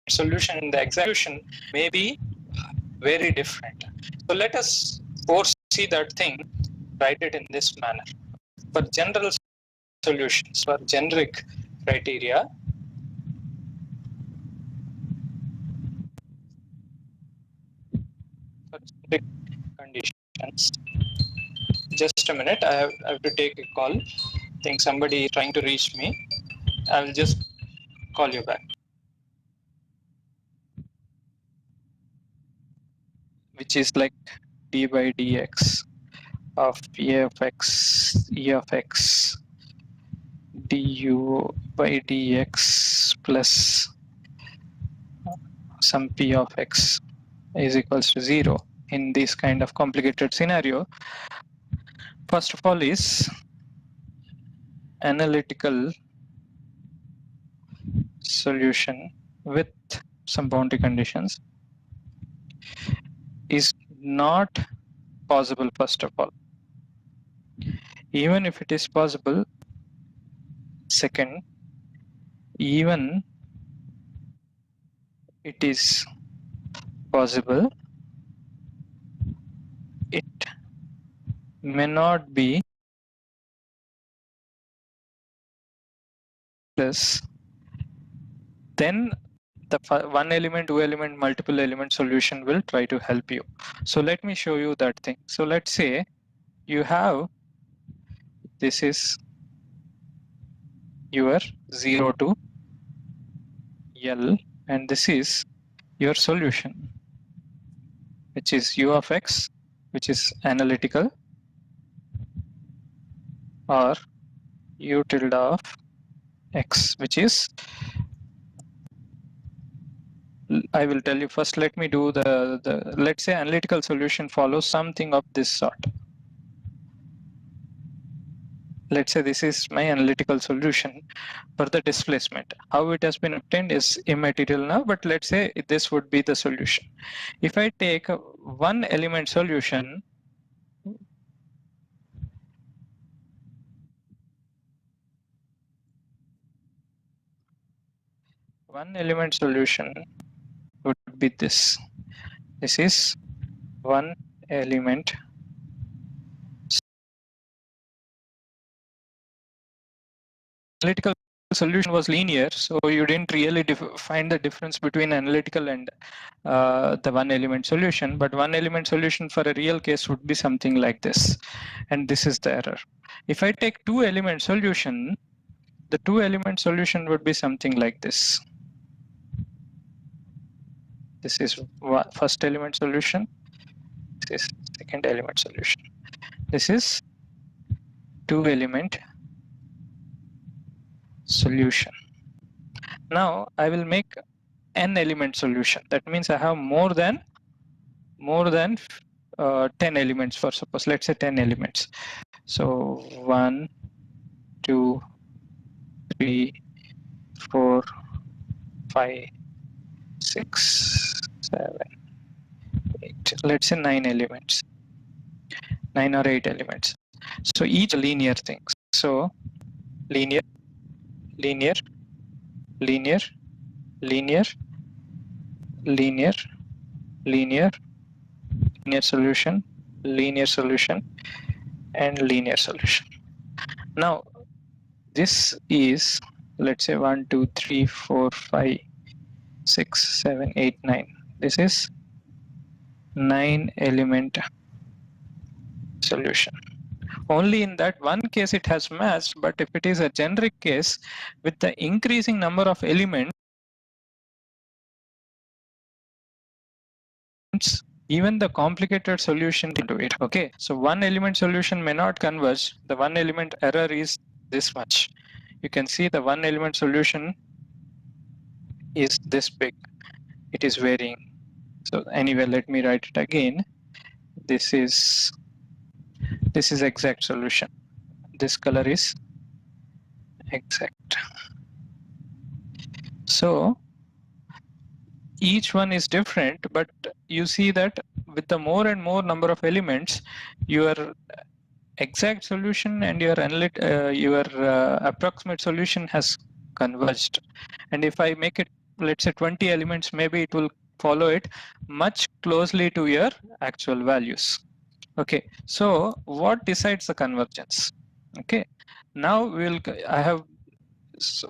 solution in the execution may be very different. So let us foresee that thing, write it in this manner. For general solutions, for generic criteria, for generic conditions, just a minute, I have to take a call. I think somebody is trying to reach me. I'll just call you back. Which is like d by dx of a of x e of x du by dx plus some p of x is equals to 0 in this kind of complicated scenario. First of all is analytical solution with some boundary conditions is not possible. First of all, even if it is possible, second, even it is possible, it may not be plus, then the one element, two element, multiple element solution will try to help you. So let me show you that thing. So let's say you have, this is your 0 to L, and this is your solution, which is u of x, which is analytical, or u tilde of x, which is, I will tell you first, let me do the let's say analytical solution follows something of this sort. Let's say this is my analytical solution for the displacement. How it has been obtained is immaterial now, but let's say this would be the solution. If I take a one element solution, one element solution would be this. This is one element analytical solution was linear, so you didn't really find the difference between analytical and the one element solution. But one element solution for a real case would be something like this, and this is the error. If I take two element solution, the two element solution would be something like this. This is first element solution, this is second element solution, this is two element solution. Now I will make n element solution. That means I have more than 10 elements, for suppose let's say 10 elements. So 1, 2, 3, 4, 5, 6, 7, 8. Let's say 9 elements, 9 or 8 elements. So each linear things. So linear, linear, linear, linear, linear, linear, linear solution, linear solution, and linear solution. Now this is let's say 1, 2, 3, 4, 5, 6, 7, 8, 9. This is 9 element solution. Only in that one case it has matched, but if it is a generic case with the increasing number of elements, even the complicated solution into it. Okay, so one element solution may not converge. The one element error is this much. You can see the one element solution is this big. It is varying. So anyway, let me write it again. This is exact solution. This color is exact. So each one is different, but you see that with the more and more number of elements, your exact solution and your approximate solution has converged. And if I make it, let's say 20 elements, maybe it will follow it much closely to your actual values. Okay, so what decides the convergence? Okay, now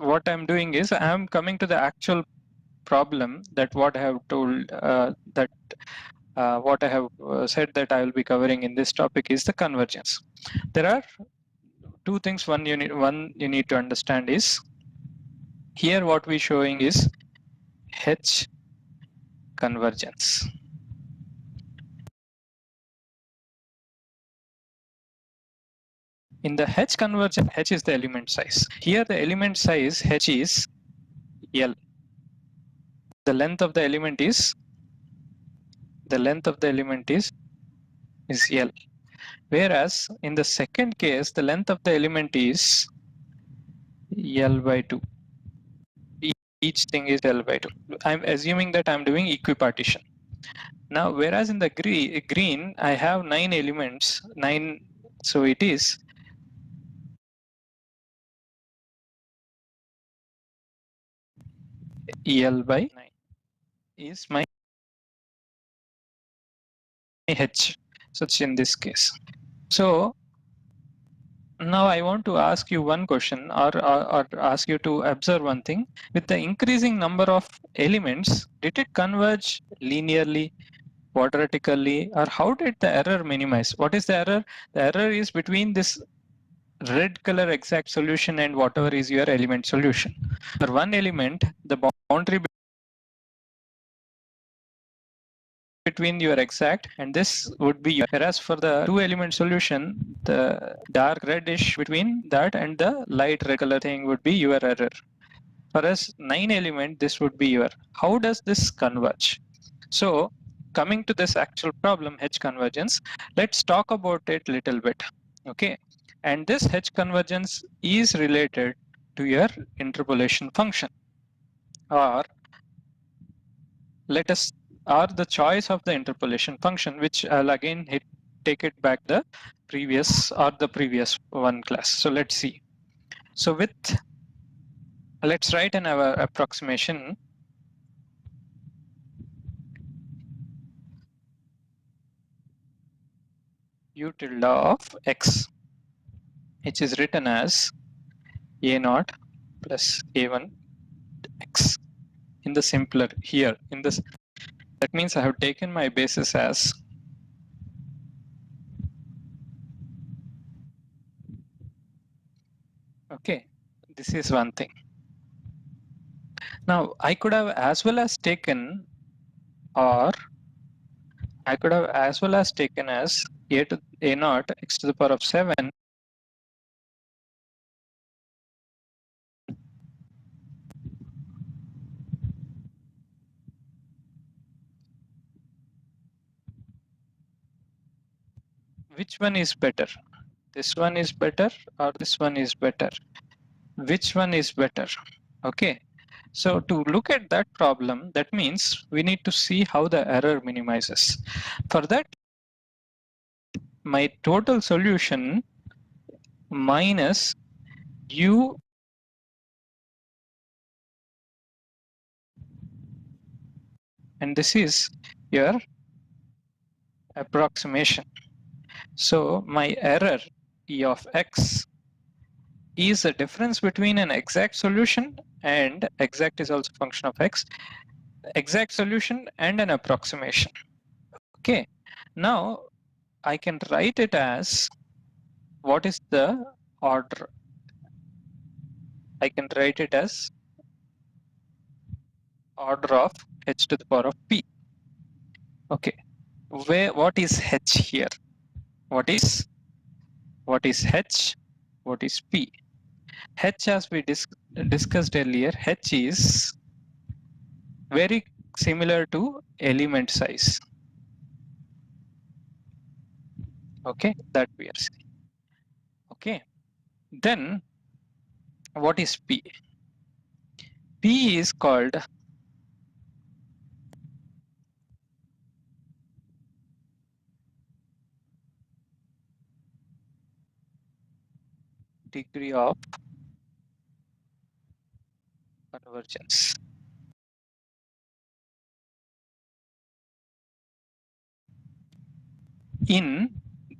what I'm doing is I'm coming to the actual problem that what I have told what I have said that I will be covering in this topic is the convergence. There are two things. One you need to understand is here what we're showing is H convergence. In the H convergence, H is the element size. Here the element size H is L. The length of the element is L. Whereas in the second case, the length of the element is L by 2. Each thing is L by 2. I'm assuming that I'm doing equipartition. Now, whereas in the green, I have 9 elements, 9, so it is L by 9 is my H, such in this case. So now I want to ask you one question or ask you to observe one thing. With the increasing number of elements, did it converge linearly, quadratically, or how did the error minimize? What is the error? The error is between this red color exact solution and whatever is your element solution. For one element, the boundary between your exact and this would be your, whereas for the two element solution, the dark reddish between that and the light red color thing would be your error. For us 9 element, this would be your. How does this converge? So coming to this actual problem, H convergence, let's talk about it little bit. Okay, and this H convergence is related to your interpolation function, or let us or the choice of the interpolation function, which I'll again take it back the previous one class. So let's see. So let's write in our approximation u tilde of x, which is written as a naught plus a1 x in the simpler here in this. That means I have taken my basis as okay. This is one thing. Now I could have as well as taken, or I could have as well as taken as a naught x to the power of 7 which one is better? This one is better or this one is better? Which one is better? Okay. So to look at that problem, that means we need to see how the error minimizes. For that, my total solution minus u and this is your approximation. So my error E of x is a difference between an exact solution, and exact is also function of x, exact solution and an approximation. Okay, now I can write it as, what is the order? I can write it as order of h to the power of p. Okay, what is h here? What is h? What is p? H, as we discussed earlier, h is very similar to element size. Okay, that we are saying. Okay, then what is p? P is called degree of convergence. In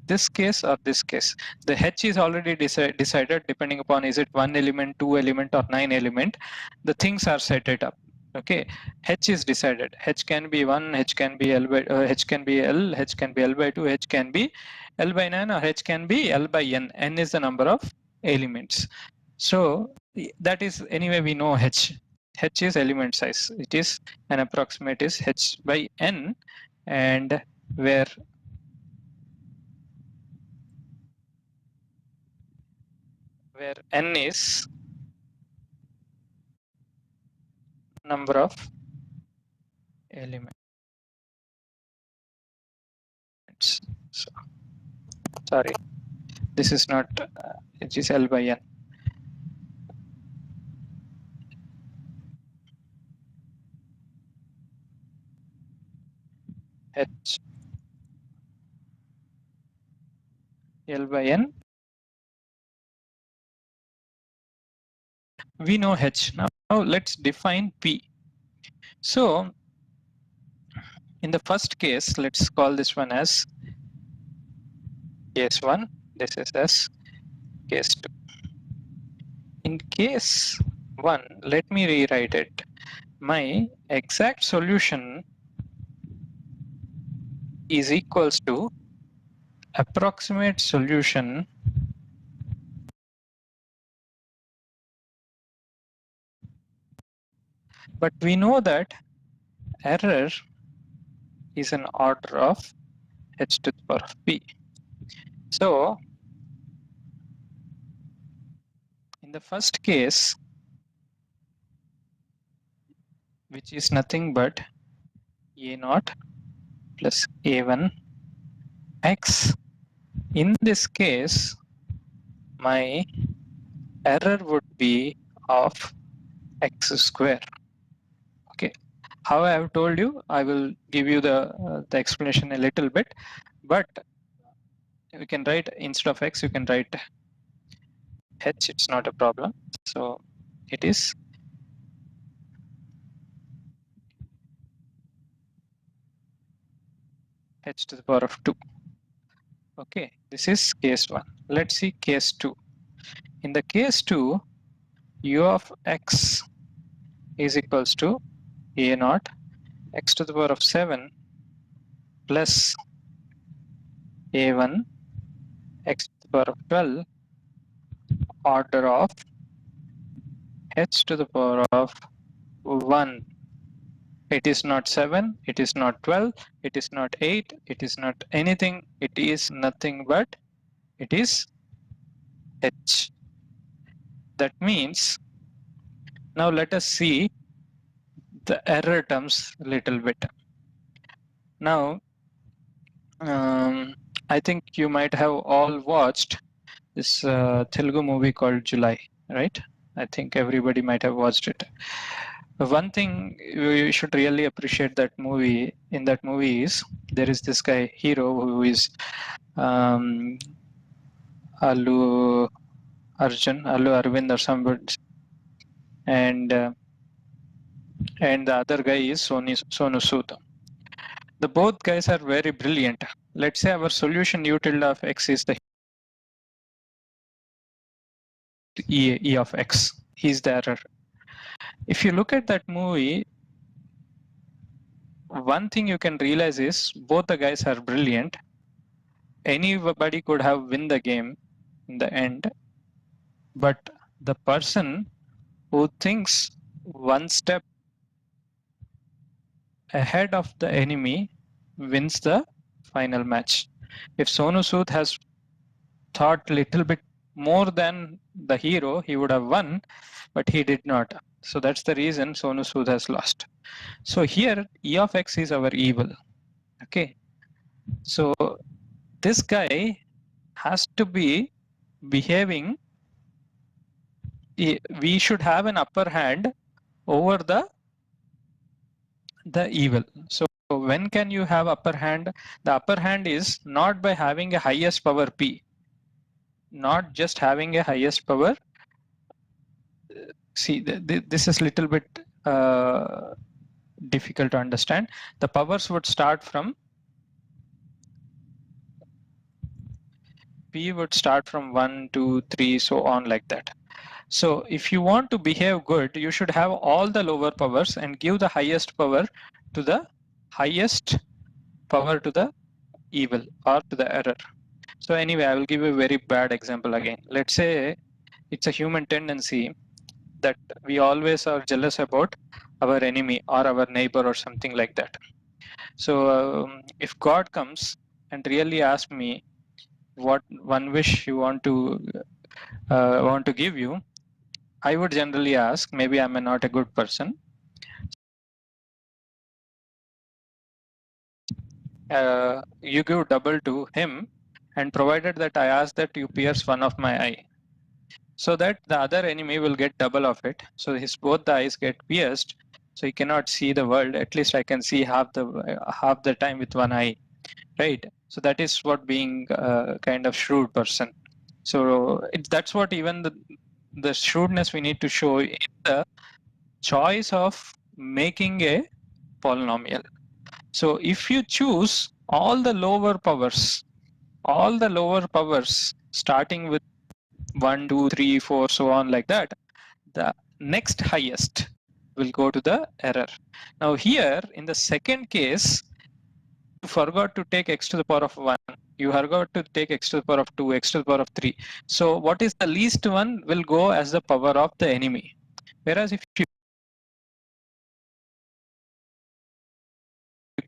this case or this case, the h is already decided depending upon is it 1 element, 2 element or 9 element. The things are set it up. Okay, h is decided. H can be 1, h can be l by h can be l, h can be l by 2, h can be l by 9, or h can be l by n. N is the number of elements. So that is, anyway, we know h. H is element size. It is an approximate is h by n, and where n is number of elements. So, sorry, this is not it is L by n. H L by n. We know h. Now let's define p. So in the first case, let's call this one as case 1. This is as case 2. In case 1, let me rewrite it. My exact solution is equals to approximate solution but we know that error is an order of h to the power of p. So in the first case, which is nothing but a naught plus a1 x, in this case my error would be of x square. Okay, how I have told you, I will give you the explanation a little bit, but you can write, instead of x you can write h, it's not a problem. So it is h to the power of 2. Okay, this is case 1. Let's see case 2. In the case 2, u of x is equals to a naught x to the power of 7 plus a1 x to the power of 12 order of h to the power of 1. It is not 7, it is not 12, it is not 8, it is not anything, it is nothing but it is h. That means, now let us see the error terms a little bit. Now, I think you might have all watched this Telugu movie called July, right? I think everybody might have watched it. One thing you should really appreciate that movie, in that movie, is there is this guy hero who is Allu Allu Arvind or somebody, and the other guy is Sonu Sood. The both guys are very brilliant. Let's say our solution u tilde of x is the E of X. He's the error. If you look at that movie, one thing you can realize is both the guys are brilliant. Anybody could have win the game in the end, but the person who thinks one step ahead of the enemy wins the final match. If Sonu Sood has thought little bit more than the hero, he would have won, but he did not. So that's the reason Sonu Sood has lost. So here E of X is our evil. Okay. So this guy has to be behaving. We should have an upper hand over the evil. So when can you have upper hand? The upper hand is not by having a highest power P, not just having a highest power. See, this is little bit difficult to understand. The powers would start from P would start from 1, 2, 3, so on like that. So if you want to behave good, you should have all the lower powers and give the highest power to the highest power to the evil or to the error. So anyway, I will give a very bad example again. Let's say it's a human tendency that we always are jealous about our enemy or our neighbor or something like that. So if God comes and really asks me what one wish you want to give you, I would generally ask, maybe I'm not a good person. You give double to him, and provided that I ask that you pierce one of my eye, so that the other enemy will get double of it. So his both the eyes get pierced, so he cannot see the world. At least I can see half the time with one eye, right? So that is what being kind of shrewd person. So that's what even the shrewdness we need to show in the choice of making a polynomial. So if you choose all the lower powers starting with 1, 2, 3, 4, so on like that, the next highest will go to the error. Now here in the second case, you forgot to take x to the power of 1. You forgot to take x to the power of 2, x to the power of 3. So what is the least one will go as the power of the enemy. Whereas if you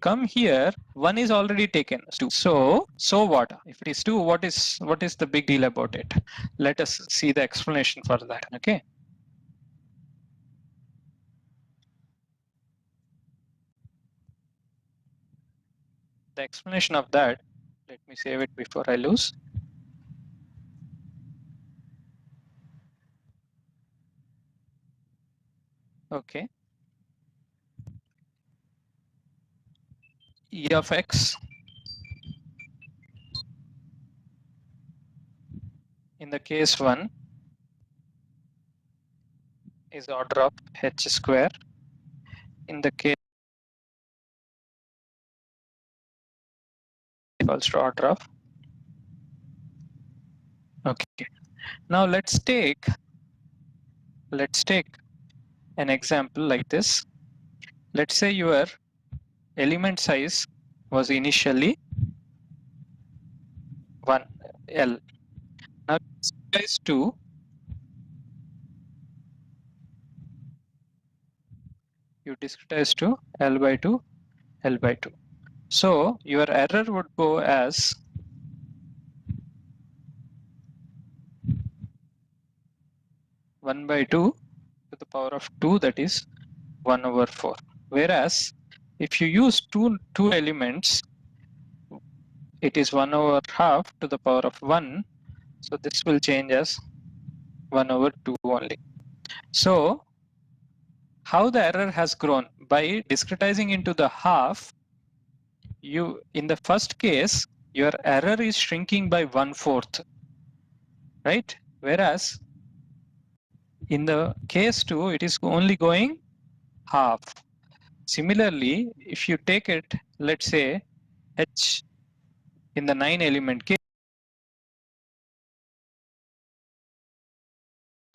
come here, 1 is already taken. 2. So what? If it is 2, what is the big deal about it? Let us see the explanation for that. Okay. The explanation of that, let me save it before I lose. Okay. E of X in the case 1 is order of h square. In the case equals to order of. Okay. Now let's take an example like this. Let's say your element size was initially 1 L. Now discretize to L by 2, L by 2. So your error would go as one by 2 to the power of 2, that is 1 over 4. Whereas if you use two elements, it is 1 over half to the power of 1. So this will change as 1 over 2 only. So how the error has grown? By discretizing into the half, you in the first case, your error is shrinking by 1/4, right? Whereas in the case 2, it is only going half. Similarly, if you take it, let's say H in the 9 element case,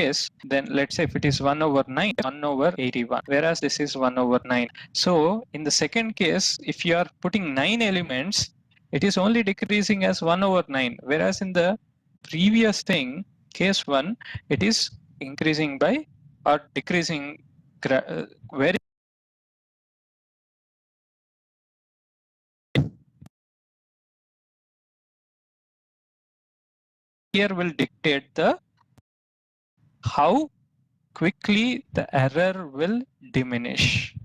case, then let's say if it is 1 over 9, 1 over 81, whereas this is 1 over 9. So in the second case, if you are putting 9 elements, it is only decreasing as 1 over 9, whereas in the previous thing, case 1, it is increasing by or decreasing very here will dictate the how quickly the error will diminish.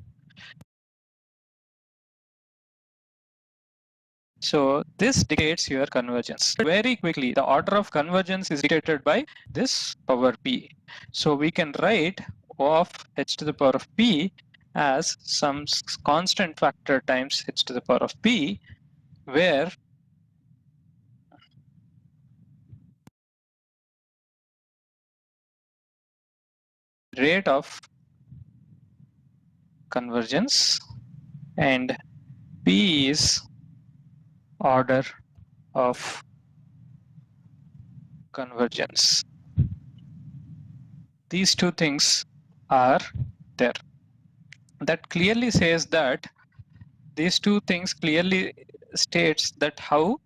So this dictates your convergence. Very quickly, the order of convergence is dictated by this power p. So we can write O of h to the power of p as some constant factor times h to the power of p, where rate of convergence and p is order of convergence. These two things are there. That clearly says that these two things clearly states that how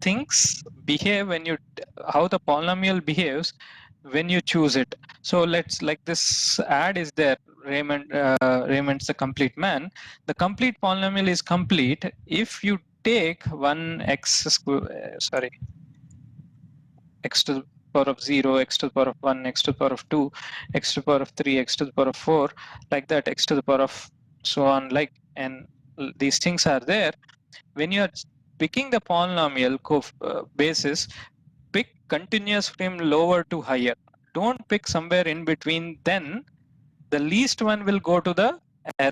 things behave when you, how the polynomial behaves when you choose it. So let's, like this ad is there, Raymond's the complete man. The complete polynomial is complete if you take one x sorry, x to the power of 0, x to the power of 1, x to the power of 2, x to the power of 3, x to the power of 4, like that, x to the power of so on, like, and these things are there. When you are picking the polynomial basis, pick continuous from lower to higher. Don't pick somewhere in between, then the least one will go to the error.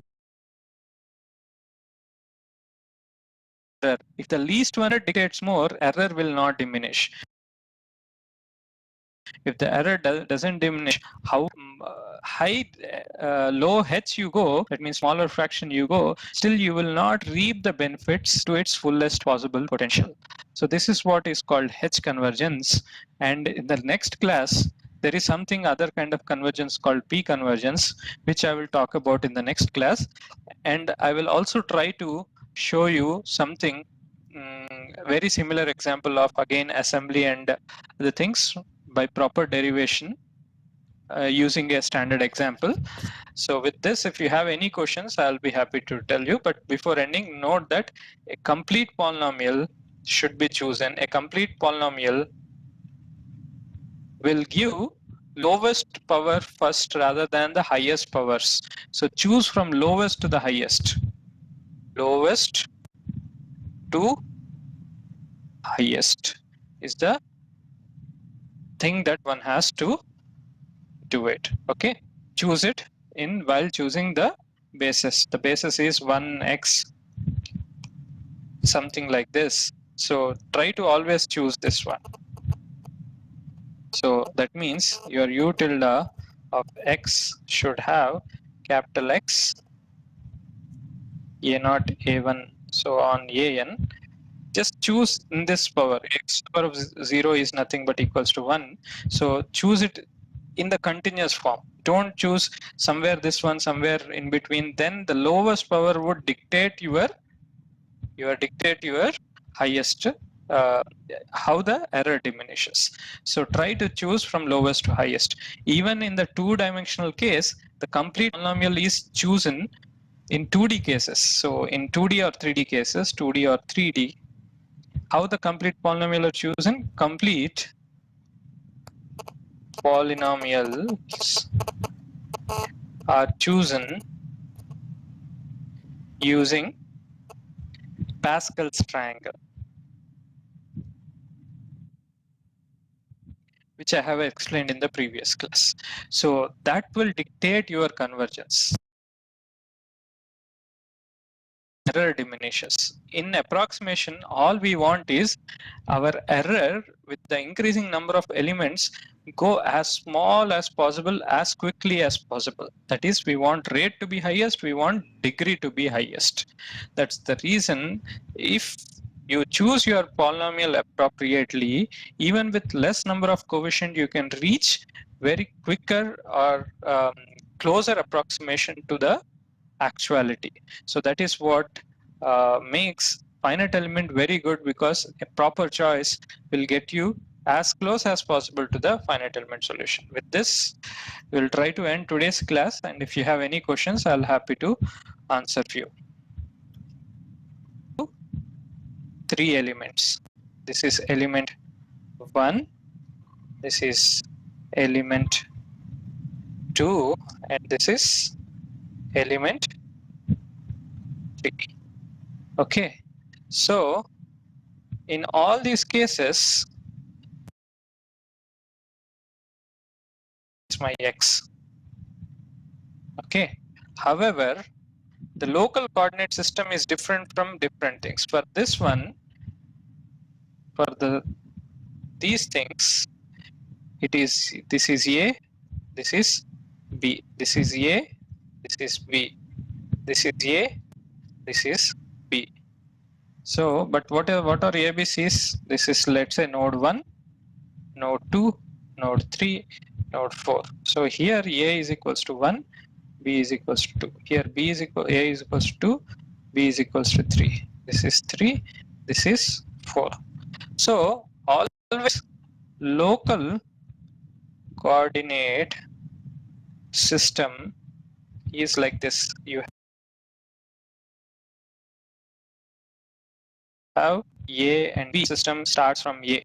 If the least one dictates more, error will not diminish. If the error doesn't diminish, how high, low h you go, that means smaller fraction you go, still you will not reap the benefits to its fullest possible potential. So this is what is called H convergence. And in the next class, there is something other kind of convergence called P convergence, which I will talk about in the next class. And I will also try to show you something very similar example of again assembly and the things by proper derivation using a standard example. So with this, if you have any questions, I'll be happy to tell you. But before ending, note that a complete polynomial should be chosen. A complete polynomial will give lowest power first rather than the highest powers. So choose from lowest to the highest. Lowest to highest is the thing that one has to do it. Okay, choose it in while choosing the basis. The basis is 1x, something like this. So try to always choose this one. So that means your u tilde of x should have capital X, a0, a1, so on an. Just choose in this power. X to the power of 0 is nothing but equals to 1. So choose it in the continuous form. Don't choose somewhere this one, somewhere in between. Then the lowest power would dictate your highest, how the error diminishes. So try to choose from lowest to highest. Even in the two-dimensional case, the complete polynomial is chosen in 2D cases. So in 2D or 3D cases, 2D or 3D, how the complete polynomial are chosen? Complete polynomials are chosen using Pascal's triangle, which I have explained in the previous class. So that will dictate your convergence. Error diminishes. In approximation, all we want is our error with the increasing number of elements go as small as possible, as quickly as possible. That is, we want rate to be highest, we want degree to be highest. That's the reason if you choose your polynomial appropriately, even with less number of coefficient, you can reach very quicker or closer approximation to the actuality. So that is what makes finite element very good, because a proper choice will get you as close as possible to the finite element solution. With this, we'll try to end today's class, and if you have any questions, I'll happy to answer you. 3 elements. This is element 1, this is element 2, and this is element 3. Okay, so in all these cases, it's my x. Okay, however, the local coordinate system is different from different things. For this one, for these things, it is, this is A, this is B, this is A, this is B, this is A, this is B. So, but what are ABCs? This is, let's say, node 1, node 2, node 3, node 4. So here A is equals to 1, B is equals to 2. Here B is equal, A is equals to 2, B is equals to 3. This is 3, this is 4. So always local coordinate system is like this. You have A and B, system starts from A.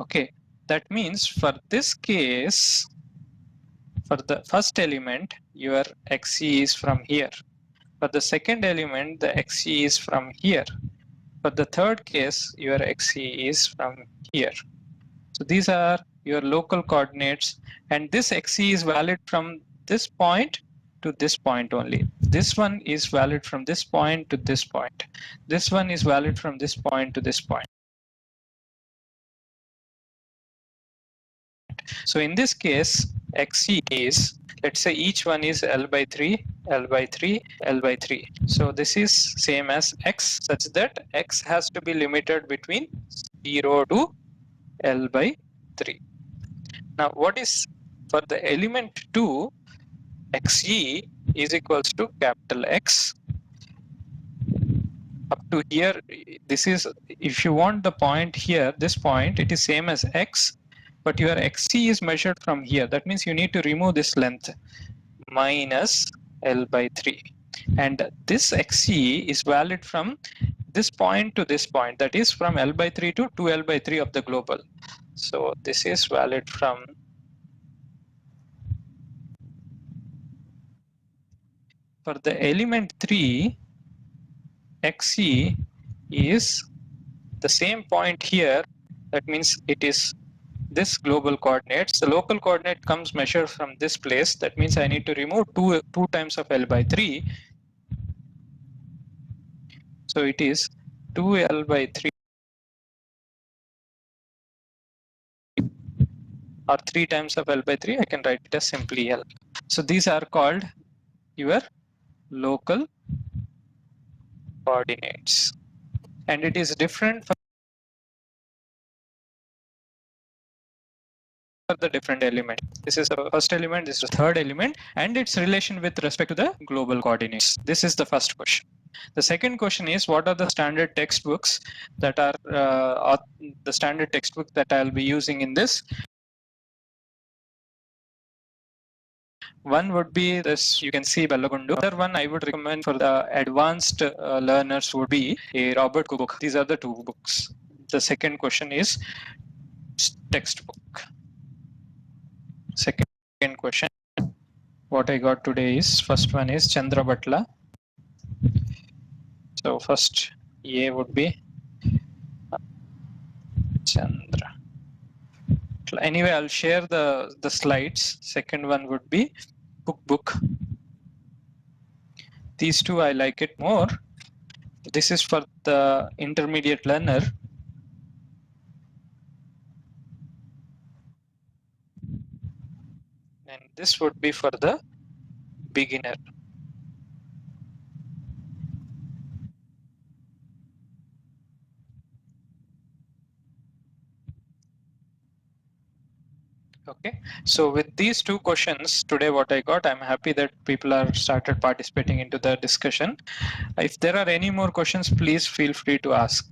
Okay, that means for this case, for the first element, your XE is from here. For the second element, the XE is from here. For the third case, your XE is from here. So these are your local coordinates, and this XE is valid from this point to this point only. This one is valid from this point to this point. This one is valid from this point to this point. So in this case, XE is, let's say each one is L by 3, L by 3, L by 3. So this is same as X, such that X has to be limited between 0 to L by 3. Now what is for the element 2, XE is equals to capital X. Up to here, this is, if you want the point here, this point, it is same as X, but your XE is measured from here. That means you need to remove this length, minus L by 3. And this XE is valid from this point to this point, that is from L by 3 to 2L by 3 of the global. So this is valid from for the element 3, XE is the same point here. That means it is this global coordinates. The local coordinate comes measured from this place. That means I need to remove 2 times of L by 3. So it is 2L by 3 or 3 times of L by 3. I can write it as simply L. So these are called your local coordinates, and it is different for the different element. This is the first element, this is the third element, and its relation with respect to the global coordinates. This is the first question. The second question is, what are the standard textbooks that are the standard textbook that I'll be using in this? One would be this, you can see Bellagundu. Other one I would recommend for the advanced learners would be a Robert Cook book. These are the two books. The second question is textbook. Second question, what I got today is, first one is Chandra Bhatla. So first A would be Chandra. Anyway, I'll share the slides. Second one would be book. These two I like it more. This is for the intermediate learner. And this would be for the beginner. Okay, so with these two questions today, what I got, I'm happy that people are started participating into the discussion. If there are any more questions, please feel free to ask.